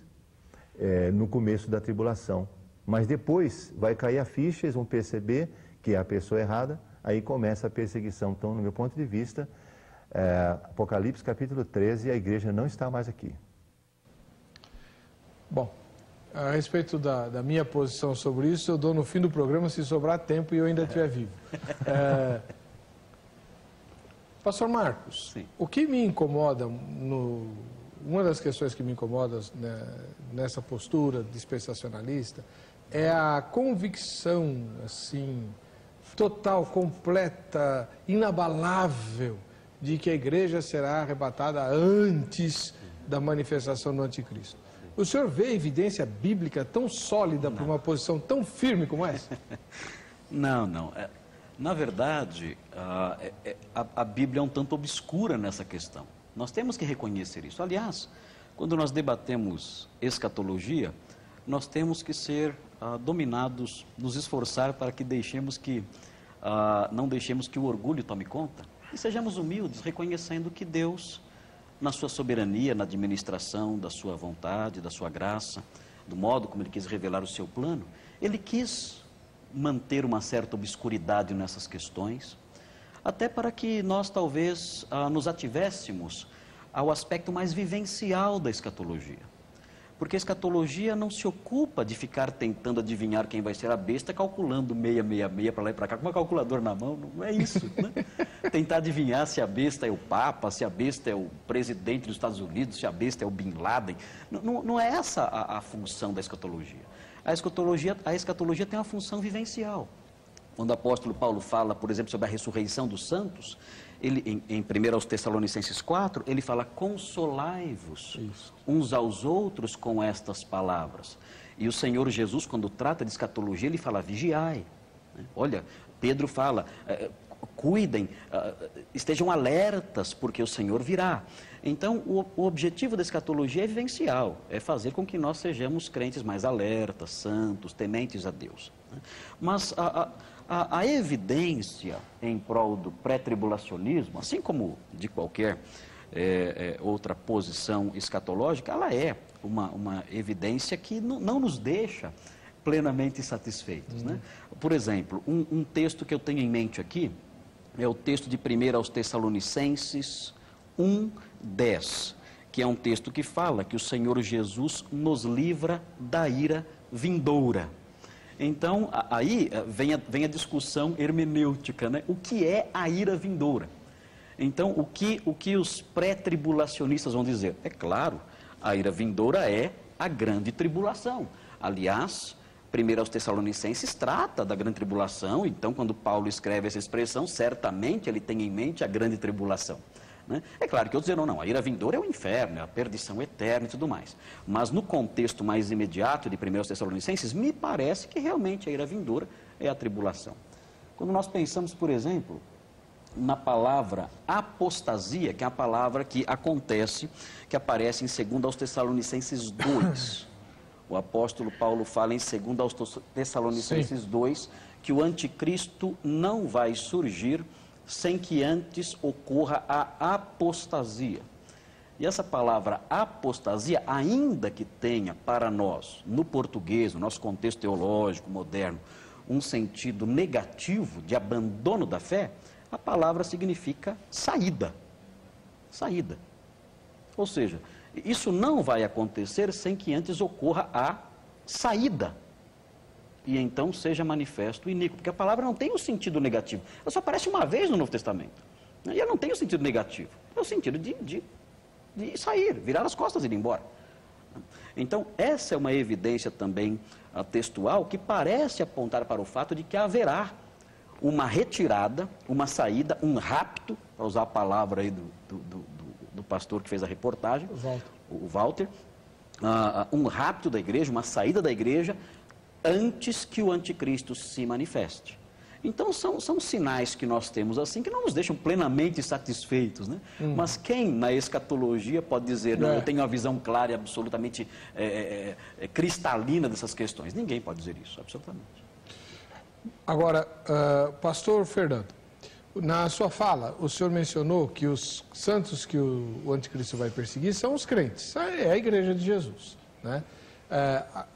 no começo da tribulação. Mas depois vai cair a ficha, eles vão perceber que é a pessoa errada, aí começa a perseguição. Então, no meu ponto de vista, Apocalipse capítulo 13, a igreja não está mais aqui. Bom, a respeito da minha posição sobre isso, eu dou no fim do programa, se sobrar tempo e eu ainda estiver vivo. Pastor Marcos, Sim. O que me incomoda, uma das questões que me incomoda nessa postura dispensacionalista é a convicção, assim, total, completa, inabalável, de que a igreja será arrebatada antes da manifestação do anticristo. O senhor vê evidência bíblica tão sólida para uma posição tão firme como essa? Não. Na verdade, a Bíblia é um tanto obscura nessa questão. Nós temos que reconhecer isso. Aliás, quando nós debatemos escatologia, nós temos que ser dominados, nos esforçar para que não deixemos que o orgulho tome conta e sejamos humildes, reconhecendo que Deus, na sua soberania, na administração da sua vontade, da sua graça, do modo como Ele quis revelar o seu plano, Ele quis manter uma certa obscuridade nessas questões, até para que nós talvez nos ativéssemos ao aspecto mais vivencial da escatologia. Porque a escatologia não se ocupa de ficar tentando adivinhar quem vai ser a besta, calculando 666 para lá e para cá, com uma calculadora na mão, não é isso, né? Tentar adivinhar se a besta é o Papa, se a besta é o presidente dos Estados Unidos, se a besta é o Bin Laden. Não é essa a função da escatologia. A escatologia tem uma função vivencial. Quando o apóstolo Paulo fala, por exemplo, sobre a ressurreição dos santos, ele, em 1 aos Tessalonicenses 4, ele fala: consolai-vos uns aos outros com estas palavras. E o Senhor Jesus, quando trata de escatologia, ele fala: vigiai. Olha, Pedro fala: cuidem, estejam alertas, porque o Senhor virá. Então, o objetivo da escatologia é vivencial, é fazer com que nós sejamos crentes mais alertas, santos, tementes a Deus. Mas a evidência em prol do pré-tribulacionismo, assim como de qualquer outra posição escatológica, ela é uma evidência que não nos deixa plenamente satisfeitos, né? Por exemplo, um texto que eu tenho em mente aqui é o texto de 1 aos Tessalonicenses 1:10, que é um texto que fala que o Senhor Jesus nos livra da ira vindoura. Então, aí vem a discussão hermenêutica, né? O que é a ira vindoura? Então, o que os pré-tribulacionistas vão dizer? É claro, a ira vindoura é a grande tribulação. Aliás, 1 aos Tessalonicenses trata da grande tribulação, então quando Paulo escreve essa expressão, certamente ele tem em mente a grande tribulação, né? É claro que outros dizem, não, a ira vindoura é o inferno, é a perdição eterna e tudo mais. Mas no contexto mais imediato de 1 aos Tessalonicenses, me parece que realmente a ira vindoura é a tribulação. Quando nós pensamos, por exemplo, na palavra apostasia, que é a palavra que aparece em 2 aos Tessalonicenses 2. O apóstolo Paulo fala em 2 aos Tessalonicenses 2, que o anticristo não vai surgir sem que antes ocorra a apostasia. E essa palavra apostasia, ainda que tenha para nós, no português, no nosso contexto teológico moderno, um sentido negativo de abandono da fé, a palavra significa saída. Saída. Ou seja, isso não vai acontecer sem que antes ocorra a saída. E então seja manifesto o iníquo. Porque a palavra não tem um sentido negativo. Ela só aparece uma vez no Novo Testamento. E ela não tem o sentido negativo. É o sentido de sair, virar as costas e ir embora. Então, essa é uma evidência também textual que parece apontar para o fato de que haverá uma retirada, uma saída, um rapto, para usar a palavra aí do pastor que fez a reportagem, o Walter, um rapto da igreja, uma saída da igreja, antes que o anticristo se manifeste. Então, são sinais que nós temos assim, que não nos deixam plenamente satisfeitos, né? Mas quem na escatologia pode dizer, não, eu tenho uma visão clara e absolutamente cristalina dessas questões? Ninguém pode dizer isso, absolutamente. Agora, pastor Fernando, na sua fala, o senhor mencionou que os santos que o anticristo vai perseguir são os crentes, é a igreja de Jesus, né?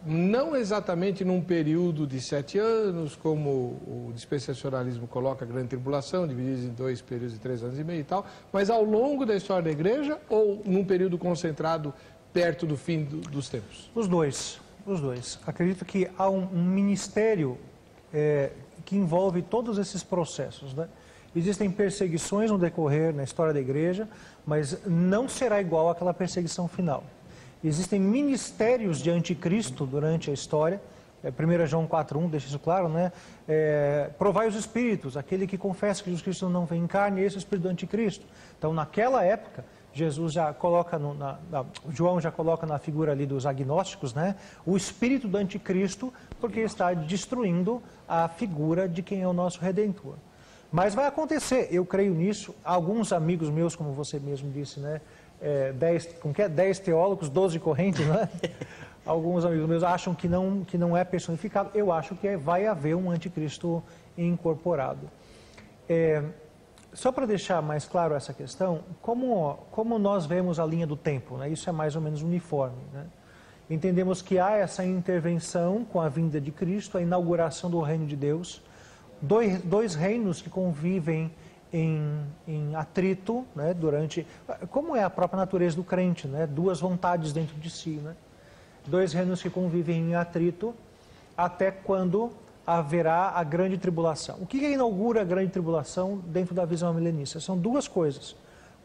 não exatamente num período de 7 anos, como o dispensacionalismo coloca a grande tribulação, dividida em 2 períodos de 3 anos e meio e tal, mas ao longo da história da igreja ou num período concentrado perto do fim dos tempos? Os dois. Acredito que há um ministério que envolve todos esses processos, né? Existem perseguições no decorrer, na história da igreja, mas não será igual àquela perseguição final. Existem ministérios de anticristo durante a história. 1 João 4:1 deixa isso claro, né? Provai os espíritos, aquele que confessa que Jesus Cristo não vem em carne, esse é o espírito do anticristo. Então, naquela época, Jesus já coloca, João já coloca na figura ali dos agnósticos, né? O espírito do anticristo, porque está destruindo a figura de quem é o nosso Redentor. Mas vai acontecer, eu creio nisso. Alguns amigos meus, como você mesmo disse, né? 10 teólogos, 12 correntes, né? Alguns amigos meus acham que não é personificado. Eu acho que vai haver um anticristo incorporado. Só para deixar mais claro essa questão, como nós vemos a linha do tempo, né? Isso é mais ou menos uniforme, né? Entendemos que há essa intervenção com a vinda de Cristo, a inauguração do reino de Deus, dois reinos que convivem em atrito, né, como é a própria natureza do crente, né, 2 vontades dentro de si, né, 2 reinos que convivem em atrito até quando haverá a grande tribulação. O que inaugura a grande tribulação dentro da visão milenista? São 2 coisas.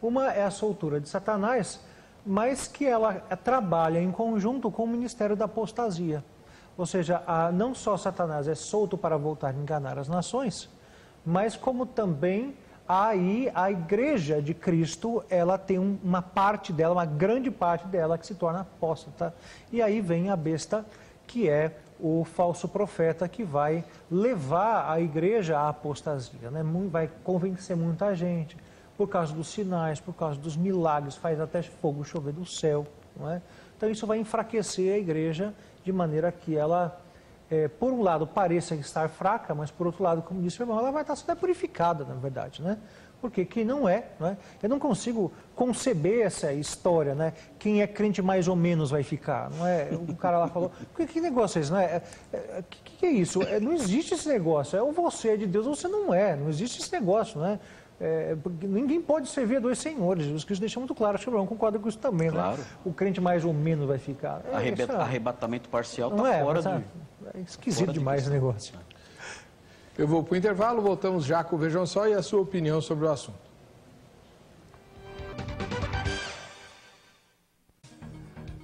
Uma é a soltura de Satanás, mas que ela trabalha em conjunto com o ministério da apostasia. Ou seja, não só Satanás é solto para voltar a enganar as nações, mas como também aí a igreja de Cristo, ela tem uma parte dela, uma grande parte dela que se torna apóstata. E aí vem a besta, que é o falso profeta, que vai levar a igreja à apostasia, né? Vai convencer muita gente, por causa dos sinais, por causa dos milagres, faz até fogo chover do céu, não é? Então isso vai enfraquecer a igreja, de maneira que ela, por um lado, pareça estar fraca, mas por outro lado, como disse o irmão, ela vai estar sendo purificada, na verdade, né? Porque quem não é, eu não consigo conceber essa história, né? Quem é crente mais ou menos vai ficar, não é? O cara lá falou, que negócio é esse, não é? Que é isso? Não existe esse negócio, ou você é de Deus ou você não é, não existe esse negócio, não é? Ninguém pode servir a 2 senhores. Jesus Cristo deixa muito claro, acho que o Abraão concorda com isso também, claro, né? O crente mais ou menos vai ficar. Arrebatamento parcial está fora de... É esquisito demais esse negócio. Eu vou para o intervalo, voltamos já com o Vejam Só e a sua opinião sobre o assunto.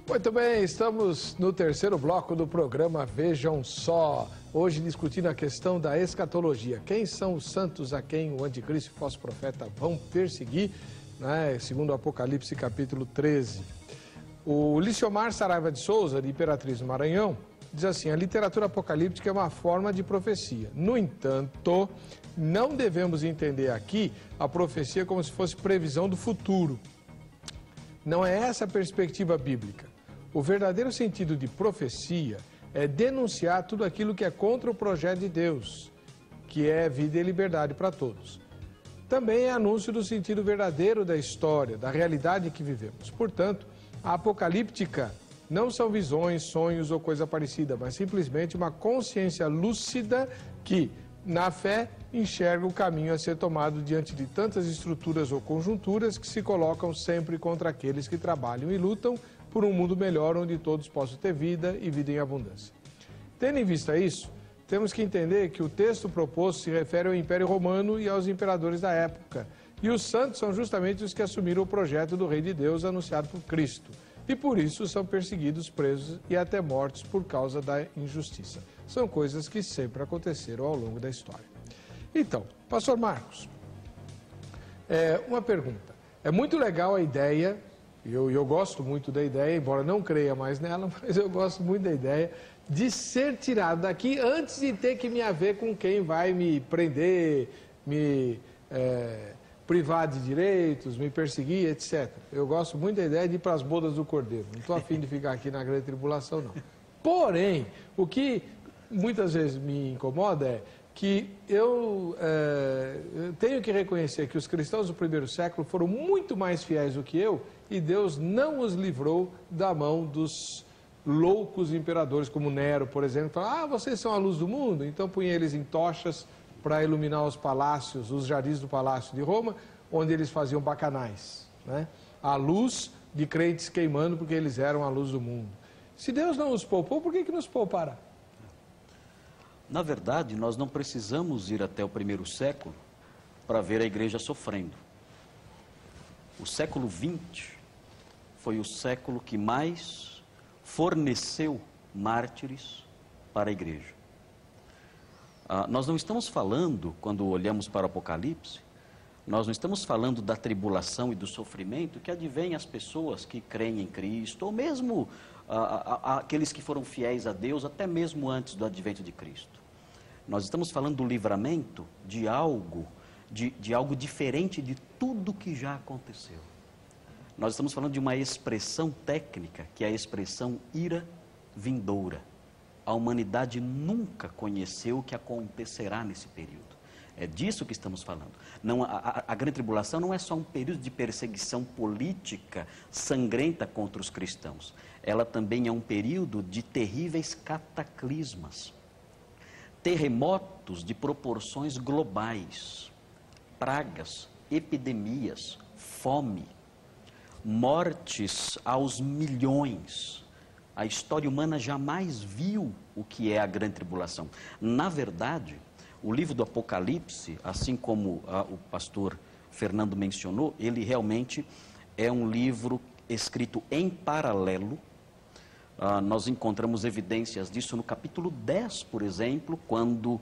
Muito bem, estamos no 3º bloco do programa Vejam Só. Hoje discutindo a questão da escatologia. Quem são os santos a quem o anticristo e o falso profeta vão perseguir, né? Segundo o Apocalipse capítulo 13. O Liciomar Saraiva de Souza, de Imperatriz do Maranhão, diz assim: a literatura apocalíptica é uma forma de profecia. No entanto, não devemos entender aqui a profecia como se fosse previsão do futuro. Não é essa a perspectiva bíblica. O verdadeiro sentido de profecia é denunciar tudo aquilo que é contra o projeto de Deus, que é vida e liberdade para todos. Também é anúncio do sentido verdadeiro da história, da realidade que vivemos. Portanto, a apocalíptica não são visões, sonhos ou coisa parecida, mas simplesmente uma consciência lúcida que, na fé, enxerga o caminho a ser tomado diante de tantas estruturas ou conjunturas que se colocam sempre contra aqueles que trabalham e lutam por um mundo melhor onde todos possam ter vida e vida em abundância. Tendo em vista isso, temos que entender que o texto proposto se refere ao Império Romano e aos imperadores da época, e os santos são justamente os que assumiram o projeto do Rei de Deus anunciado por Cristo, e por isso são perseguidos, presos e até mortos por causa da injustiça. São coisas que sempre aconteceram ao longo da história. Então, pastor Marcos, uma pergunta. É muito legal a ideia, eu gosto muito da ideia, embora não creia mais nela, mas eu gosto muito da ideia de ser tirado daqui antes de ter que me haver com quem vai me prender, me privar de direitos, me perseguir, etc. Eu gosto muito da ideia de ir para as bodas do Cordeiro. Não estou afim de ficar aqui na grande tribulação, não. Porém, o que muitas vezes me incomoda é que eu tenho que reconhecer que os cristãos do primeiro século foram muito mais fiéis do que eu e Deus não os livrou da mão dos loucos imperadores, como Nero, por exemplo, falavam, vocês são a luz do mundo, então punha eles em tochas para iluminar os palácios, os jardins do Palácio de Roma, onde eles faziam bacanais, né? A luz de crentes queimando, porque eles eram a luz do mundo. Se Deus não os poupou, por que nos poupará? Na verdade, nós não precisamos ir até o primeiro século para ver a igreja sofrendo. O século XX foi o século que mais forneceu mártires para a igreja. Nós não estamos falando, quando olhamos para o Apocalipse, nós não estamos falando da tribulação e do sofrimento que advém às pessoas que creem em Cristo, ou mesmo aqueles que foram fiéis a Deus, até mesmo antes do advento de Cristo. Nós estamos falando do livramento de algo diferente de tudo que já aconteceu. Nós estamos falando de uma expressão técnica, que é a expressão ira vindoura. A humanidade nunca conheceu o que acontecerá nesse período. É disso que estamos falando. Não, a grande tribulação não é só um período de perseguição política sangrenta contra os cristãos. Ela também é um período de terríveis cataclismas. Terremotos de proporções globais, pragas, epidemias, fome, mortes aos milhões. A história humana jamais viu o que é a grande tribulação. Na verdade, o livro do Apocalipse, assim como o pastor Fernando mencionou, ele realmente é um livro escrito em paralelo. Nós encontramos evidências disso no capítulo 10, por exemplo, quando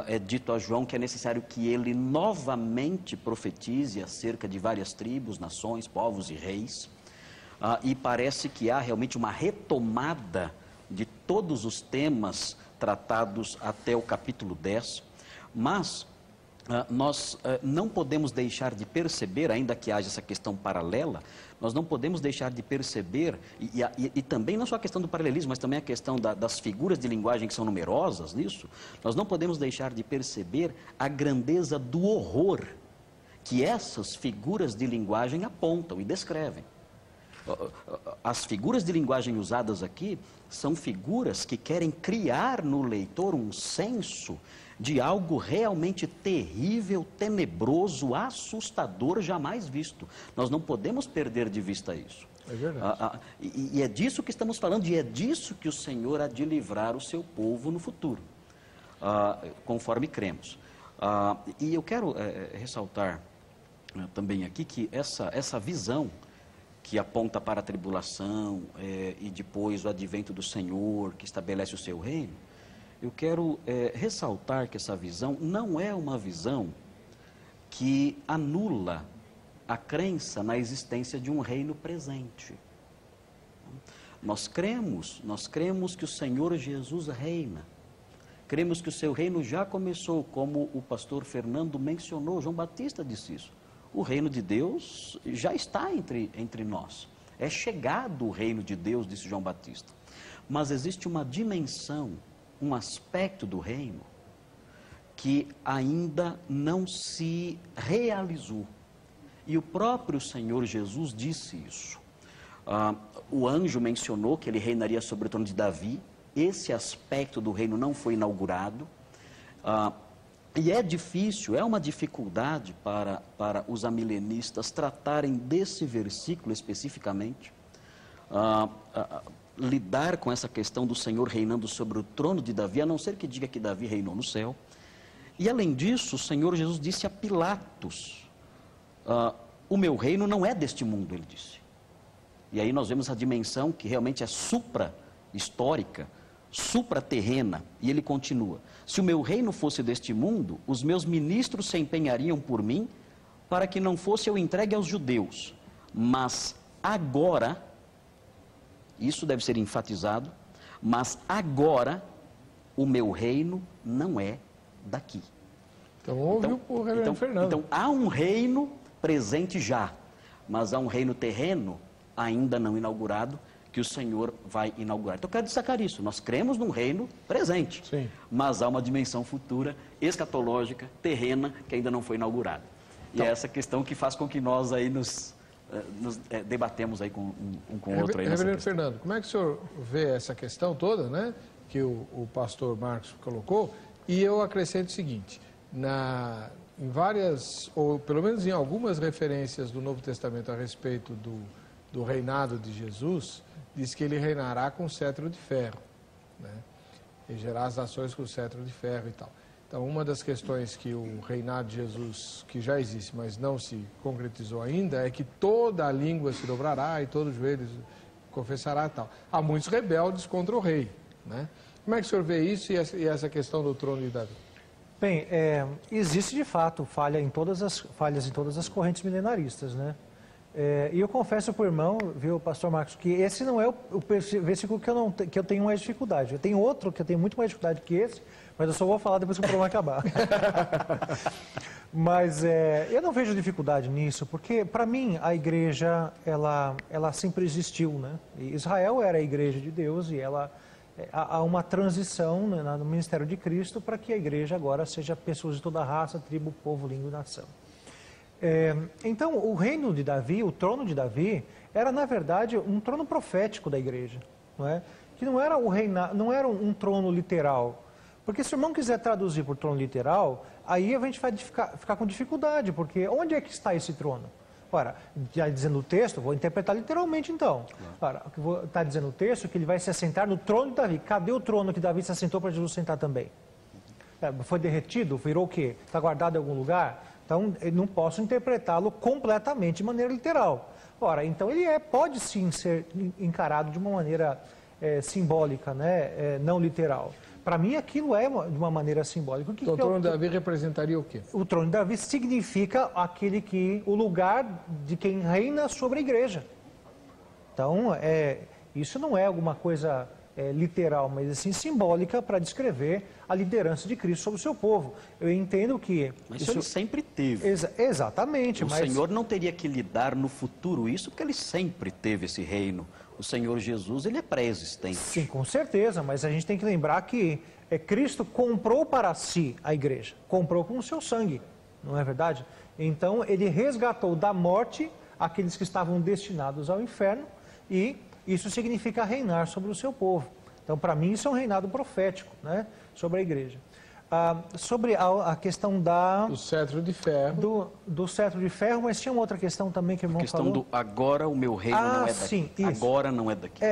é dito a João que é necessário que ele novamente profetize acerca de várias tribos, nações, povos e reis. E parece que há realmente uma retomada de todos os temas tratados até o capítulo 10, mas nós não podemos deixar de perceber, ainda que haja essa questão paralela, nós não podemos deixar de perceber, e também não só a questão do paralelismo, mas também a questão das figuras de linguagem que são numerosas nisso, nós não podemos deixar de perceber a grandeza do horror que essas figuras de linguagem apontam e descrevem. As figuras de linguagem usadas aqui são figuras que querem criar no leitor um senso de algo realmente terrível, tenebroso, assustador, jamais visto. Nós não podemos perder de vista isso. É verdade. E é disso que estamos falando, e é disso que o Senhor há de livrar o seu povo no futuro, conforme cremos. E eu quero ressaltar também aqui que essa visão que aponta para a tribulação e depois o advento do Senhor, que estabelece o seu reino, eu quero ressaltar que essa visão não é uma visão que anula a crença na existência de um reino presente. Nós cremos que o Senhor Jesus reina. Cremos que o seu reino já começou, como o pastor Fernando mencionou, João Batista disse isso. O reino de Deus já está entre nós. É chegado o reino de Deus, disse João Batista. Mas existe uma dimensão, um aspecto do reino que ainda não se realizou. E o próprio Senhor Jesus disse isso. O anjo mencionou que ele reinaria sobre o trono de Davi. Esse aspecto do reino não foi inaugurado. E é difícil, é uma dificuldade para os amilenistas tratarem desse versículo especificamente, lidar com essa questão do Senhor reinando sobre o trono de Davi, a não ser que diga que Davi reinou no céu. E além disso, o Senhor Jesus disse a Pilatos, o meu reino não é deste mundo, ele disse. E aí nós vemos a dimensão que realmente é supra-histórica, supra-terrena, e ele continua: se o meu reino fosse deste mundo, os meus ministros se empenhariam por mim para que não fosse eu entregue aos judeus, mas agora, isso deve ser enfatizado, mas agora o meu reino não é daqui. Então ouviu o reverendo Fernando. Então há um reino presente já, mas há um reino terreno ainda não inaugurado, que o Senhor vai inaugurar. Então eu quero destacar isso, nós cremos num reino presente, sim, mas há uma dimensão futura, escatológica, terrena, que ainda não foi inaugurada. E é essa questão que faz com que nós aí nos nos debatemos aí um com o outro. Reverendo Fernando, como é que o senhor vê essa questão toda, né, que o pastor Marcos colocou? E eu acrescento o seguinte, em várias, ou pelo menos em algumas referências do Novo Testamento a respeito do reinado de Jesus, diz que ele reinará com cetro de ferro, né? Regerá as nações com cetro de ferro e tal. Então, uma das questões que o reinado de Jesus, que já existe, mas não se concretizou ainda, é que toda a língua se dobrará e todo joelho confessará e tal. Há muitos rebeldes contra o rei, né? Como é que o senhor vê isso e essa questão do trono de Davi? Bem, existe de fato falhas em todas as correntes milenaristas, né? E eu confesso para o irmão, viu, pastor Marcos, que esse não é o versículo que eu tenho mais dificuldade. Eu tenho outro que eu tenho muito mais dificuldade que esse, mas eu só vou falar depois que o programa acabar. Mas eu não vejo dificuldade nisso, porque para mim a igreja, ela sempre existiu, né? E Israel era a igreja de Deus e há uma transição, né, no ministério de Cristo para que a igreja agora seja pessoas de toda raça, tribo, povo, língua e nação. Então, o reino de Davi, o trono de Davi, era, na verdade, um trono profético da igreja, não é? Que não era não era um trono literal. Porque se o irmão quiser traduzir por trono literal, aí a gente vai ficar com dificuldade, porque onde é que está esse trono? Ora, já dizendo o texto, vou interpretar literalmente então. Ora, está dizendo o texto que ele vai se assentar no trono de Davi. Cadê o trono que Davi se assentou para Jesus sentar também? Foi derretido? Virou o quê? Está guardado em algum lugar? Então, eu não posso interpretá-lo completamente de maneira literal. Ora, então ele pode sim ser encarado de uma maneira simbólica, né? Não literal. Para mim, aquilo é de uma maneira simbólica. Então, o trono de Davi representaria o quê? O trono de Davi significa o lugar de quem reina sobre a igreja. Então, isso não é alguma coisa literal, mas assim simbólica para descrever a liderança de Cristo sobre o seu povo. Eu entendo que... Mas isso ele sempre teve. Exatamente. O Senhor não teria que lidar no futuro isso, porque ele sempre teve esse reino. O Senhor Jesus, ele é pré-existente. Sim, com certeza, mas a gente tem que lembrar que Cristo comprou para si a igreja, comprou com o seu sangue, não é verdade? Então, ele resgatou da morte aqueles que estavam destinados ao inferno e isso significa reinar sobre o seu povo. Então, para mim, isso é um reinado profético, né, sobre a igreja. Sobre a questão do cetro de ferro. Do cetro de ferro, mas tinha uma outra questão também que o irmão falou. A questão do agora o meu reino não é daqui. Sim, isso. Agora não é daqui.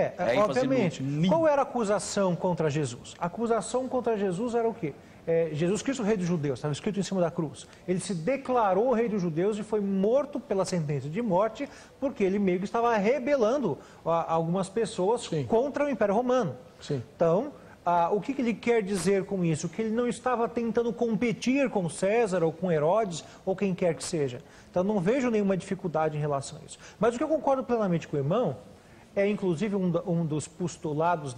Obviamente. Qual era a acusação contra Jesus? A acusação contra Jesus era o quê? Jesus Cristo, rei dos judeus, estava escrito em cima da cruz. Ele se declarou rei dos judeus e foi morto pela sentença de morte, porque ele meio que estava rebelando algumas pessoas contra o Império Romano. Sim. Então, o que ele quer dizer com isso? Que ele não estava tentando competir com César ou com Herodes ou quem quer que seja. Então, não vejo nenhuma dificuldade em relação a isso. Mas o que eu concordo plenamente com o irmão é, inclusive, um dos postulados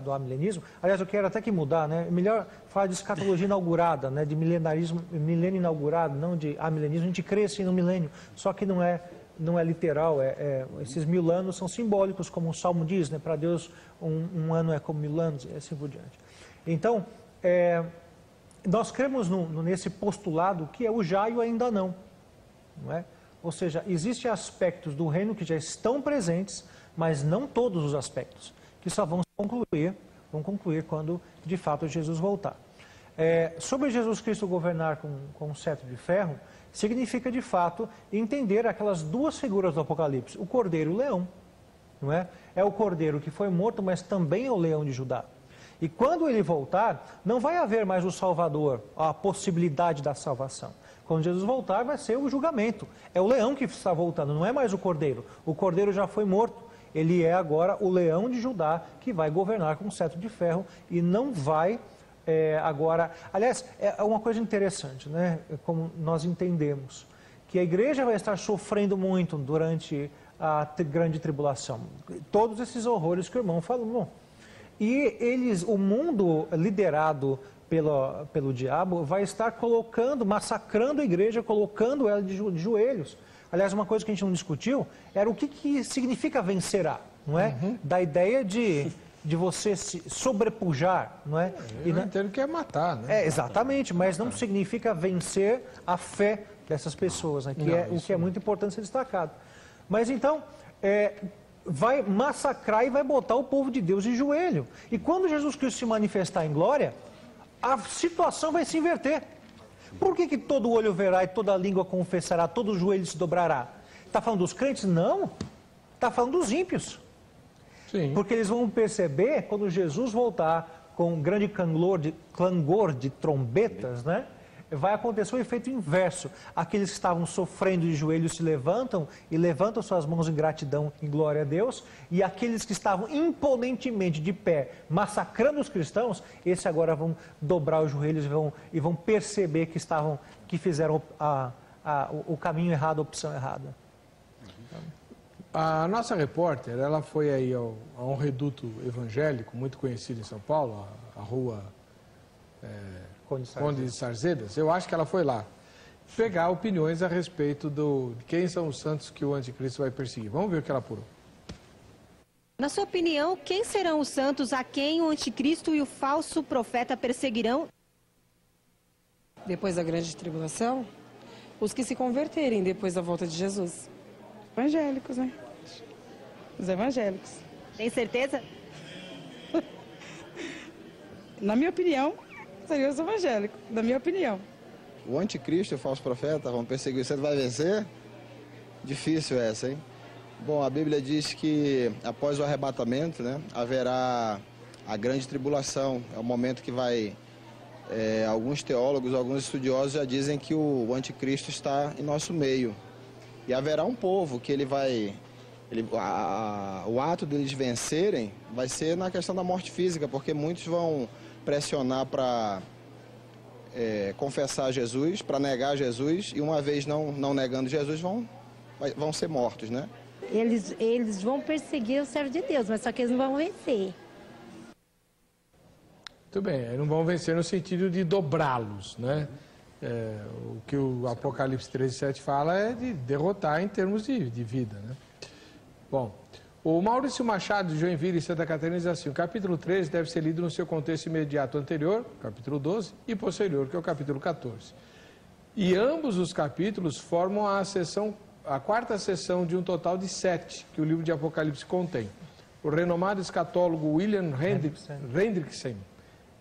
do amilenismo. Aliás, eu quero até que mudar, né? É melhor falar de escatologia inaugurada, né? De milenarismo, milênio inaugurado, não de amilenismo. A gente crê assim no milênio, só que não é literal. Esses 1000 anos são simbólicos, como o Salmo diz, né? Para Deus, um ano é como 1000 anos, e assim por diante. Então, nós cremos nesse postulado que é o já e o ainda não é? Ou seja, existem aspectos do reino que já estão presentes, mas não todos os aspectos, que só vão concluir quando, de fato, Jesus voltar. Sobre Jesus Cristo governar com um cetro de ferro, significa, de fato, entender aquelas duas figuras do Apocalipse, o cordeiro e o leão. Não é? É o cordeiro que foi morto, mas também é o leão de Judá. E quando ele voltar, não vai haver mais o Salvador, a possibilidade da salvação. Quando Jesus voltar, vai ser o julgamento. É o leão que está voltando, não é mais o cordeiro. O cordeiro já foi morto. Ele é agora o leão de Judá que vai governar com um cetro de ferro e não vai agora... Aliás, é uma coisa interessante, né? Como nós entendemos, que a igreja vai estar sofrendo muito durante a grande tribulação. Todos esses horrores que o irmão falou. E o mundo liderado pelo diabo vai estar massacrando a igreja, colocando ela de joelhos. Aliás, uma coisa que a gente não discutiu era o que significa vencerá, não é? Uhum. Da ideia de você se sobrepujar, não é? Eu entendo que é matar, né? Exatamente, mas não significa vencer a fé dessas pessoas, né? Que é muito importante ser destacado. Mas então, vai massacrar e vai botar o povo de Deus de joelho. E quando Jesus Cristo se manifestar em glória, a situação vai se inverter. Por que todo olho verá e toda língua confessará, todo joelho se dobrará? Está falando dos crentes? Não. Está falando dos ímpios. Sim. Porque eles vão perceber, quando Jesus voltar com um grande clangor de trombetas, né? Vai acontecer o efeito inverso. Aqueles que estavam sofrendo de joelhos se levantam e levantam suas mãos em gratidão, em glória a Deus. E aqueles que estavam imponentemente de pé, massacrando os cristãos, esses agora vão dobrar os joelhos e vão perceber que fizeram o caminho errado, a opção errada. A nossa repórter, ela foi aí a um reduto evangélico muito conhecido em São Paulo, a rua Conde de Sarzedas. Eu acho que ela foi lá pegar opiniões a respeito de quem são os santos que o anticristo vai perseguir. Vamos ver o que ela apurou. Na sua opinião, quem serão os santos a quem o anticristo e o falso profeta perseguirão? Depois da grande tribulação, os que se converterem depois da volta de Jesus. Evangélicos, né? Os evangélicos. Tem certeza? Na minha opinião, seriam os evangélicos, na minha opinião. O anticristo e o falso profeta vão perseguir, você vai vencer? Difícil essa, hein? Bom, a Bíblia diz que após o arrebatamento, né, haverá a grande tribulação. É o momento que vai... alguns teólogos, alguns estudiosos já dizem que o anticristo está em nosso meio. E haverá um povo que ele vai... o ato deles vencerem vai ser na questão da morte física, porque muitos vão pressionar para confessar Jesus, para negar Jesus, e uma vez não negando Jesus, vão ser mortos, né? Eles vão perseguir o servo de Deus, mas só que eles não vão vencer. Muito bem, eles não vão vencer no sentido de dobrá-los, né? O que o Apocalipse 13:7 fala é de derrotar em termos de vida, né? Bom, o Maurício Machado, de Joinville, Santa Catarina, diz assim: o capítulo 13 deve ser lido no seu contexto imediato anterior, capítulo 12, e posterior, que é o capítulo 14. E ambos os capítulos formam a quarta seção de um total de 7 que o livro de Apocalipse contém. O renomado escatólogo William Hendrickson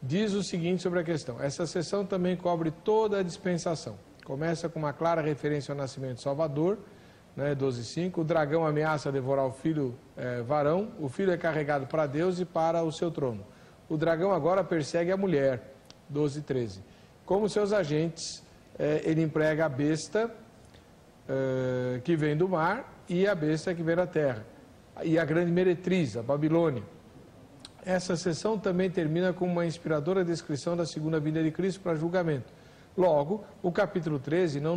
diz o seguinte sobre a questão: essa seção também cobre toda a dispensação. Começa com uma clara referência ao nascimento do Salvador, né, 12:5. O dragão ameaça devorar o filho varão. O filho é carregado para Deus e para o seu trono. O dragão agora persegue a mulher, 12:13. Como seus agentes, ele emprega a besta que vem do mar e a besta que vem da terra. E a grande meretriz, a Babilônia. Essa sessão também termina com uma inspiradora descrição da segunda vinda de Cristo para julgamento. Logo, o capítulo 13 não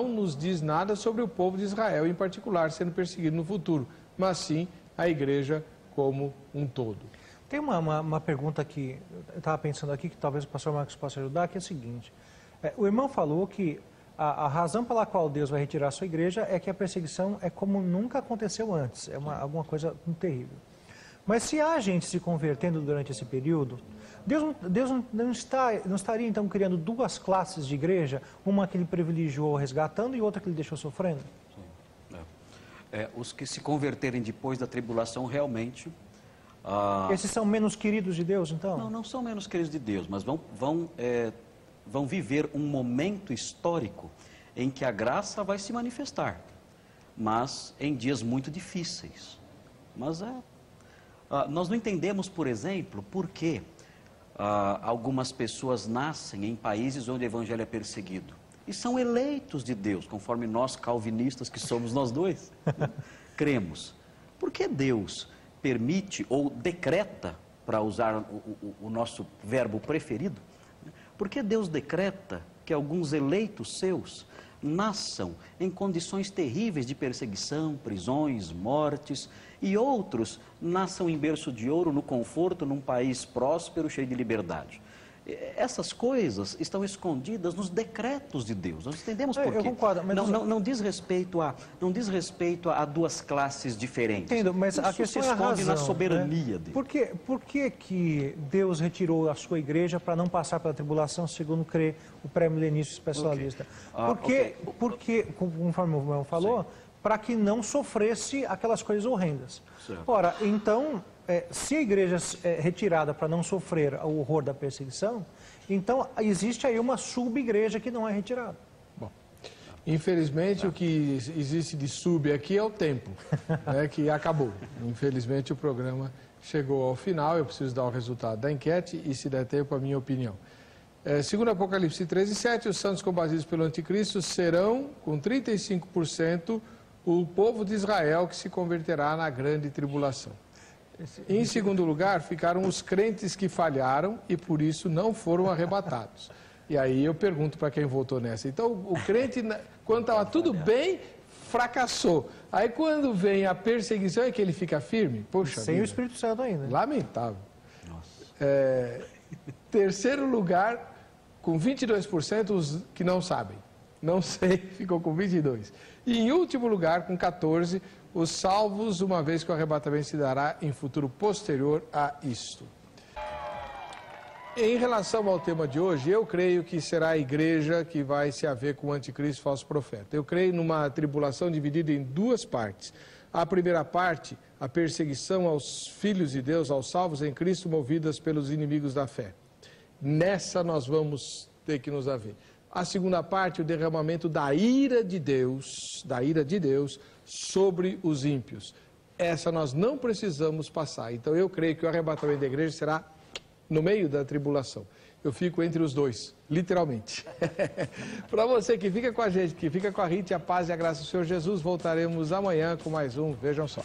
nos diz nada sobre o povo de Israel, em particular, sendo perseguido no futuro, mas sim a igreja como um todo. Tem uma pergunta que eu estava pensando aqui, que talvez o pastor Marcos possa ajudar, que é o seguinte: o irmão falou que a razão pela qual Deus vai retirar a sua igreja é que a perseguição é como nunca aconteceu antes, alguma coisa muito terrível. Mas se há gente se convertendo durante esse período, Deus não estaria então criando duas classes de igreja, uma que ele privilegiou resgatando e outra que ele deixou sofrendo? Sim. Os que se converterem depois da tribulação realmente... Esses são menos queridos de Deus, então? Não são menos queridos de Deus, mas vão viver um momento histórico em que a graça vai se manifestar, mas em dias muito difíceis. Mas nós não entendemos, por exemplo, por que algumas pessoas nascem em países onde o evangelho é perseguido e são eleitos de Deus, conforme nós calvinistas que somos nós dois, cremos. Por que Deus permite ou decreta, para usar o nosso verbo preferido, por que Deus decreta que alguns eleitos seus nasçam em condições terríveis de perseguição, prisões, mortes, e outros nasçam em berço de ouro, no conforto, num país próspero, cheio de liberdade? Essas coisas estão escondidas nos decretos de Deus. Nós entendemos por quê. Eu concordo, mas não diz respeito a duas classes diferentes. Entendo, mas isso a questão se esconde é a razão, na soberania, né? dele. Por que Deus retirou a sua igreja para não passar pela tribulação, segundo crê o pré-milenista especialista? Porque, conforme o irmão falou, para que não sofresse aquelas coisas horrendas. Certo. Ora, então, se a igreja é retirada para não sofrer o horror da perseguição, então existe aí uma sub-igreja que não é retirada. Bom, infelizmente o que existe de sub aqui é o tempo, né, que acabou. Infelizmente o programa chegou ao final, eu preciso dar o resultado da enquete e, se der tempo, a minha opinião. Segundo Apocalipse 13:7, os santos combatidos pelo anticristo serão, com 35%, o povo de Israel que se converterá na grande tribulação. Em segundo lugar, ficaram os crentes que falharam e por isso não foram arrebatados. E aí eu pergunto para quem votou nessa. Então, o crente, quando estava tudo bem, fracassou. Aí quando vem a perseguição é que ele fica firme? Poxa, sem o Espírito Santo ainda. Lamentável. Terceiro lugar, com 22%, os que não sabem. Não sei, ficou com 22%. E em último lugar, com 14%, os salvos, uma vez que o arrebatamento se dará em futuro posterior a isto. Em relação ao tema de hoje, eu creio que será a igreja que vai se haver com o anticristo e falso profeta. Eu creio numa tribulação dividida em duas partes. A primeira parte, a perseguição aos filhos de Deus, aos salvos em Cristo, movidas pelos inimigos da fé. Nessa nós vamos ter que nos haver. A segunda parte, o derramamento da ira de Deus sobre os ímpios. Essa nós não precisamos passar. Então eu creio que o arrebatamento da igreja será no meio da tribulação. Eu fico entre os dois, literalmente. Para você que fica com a gente, que fica com a Rita, a paz e a graça do Senhor Jesus, voltaremos amanhã com mais um Vejam Só.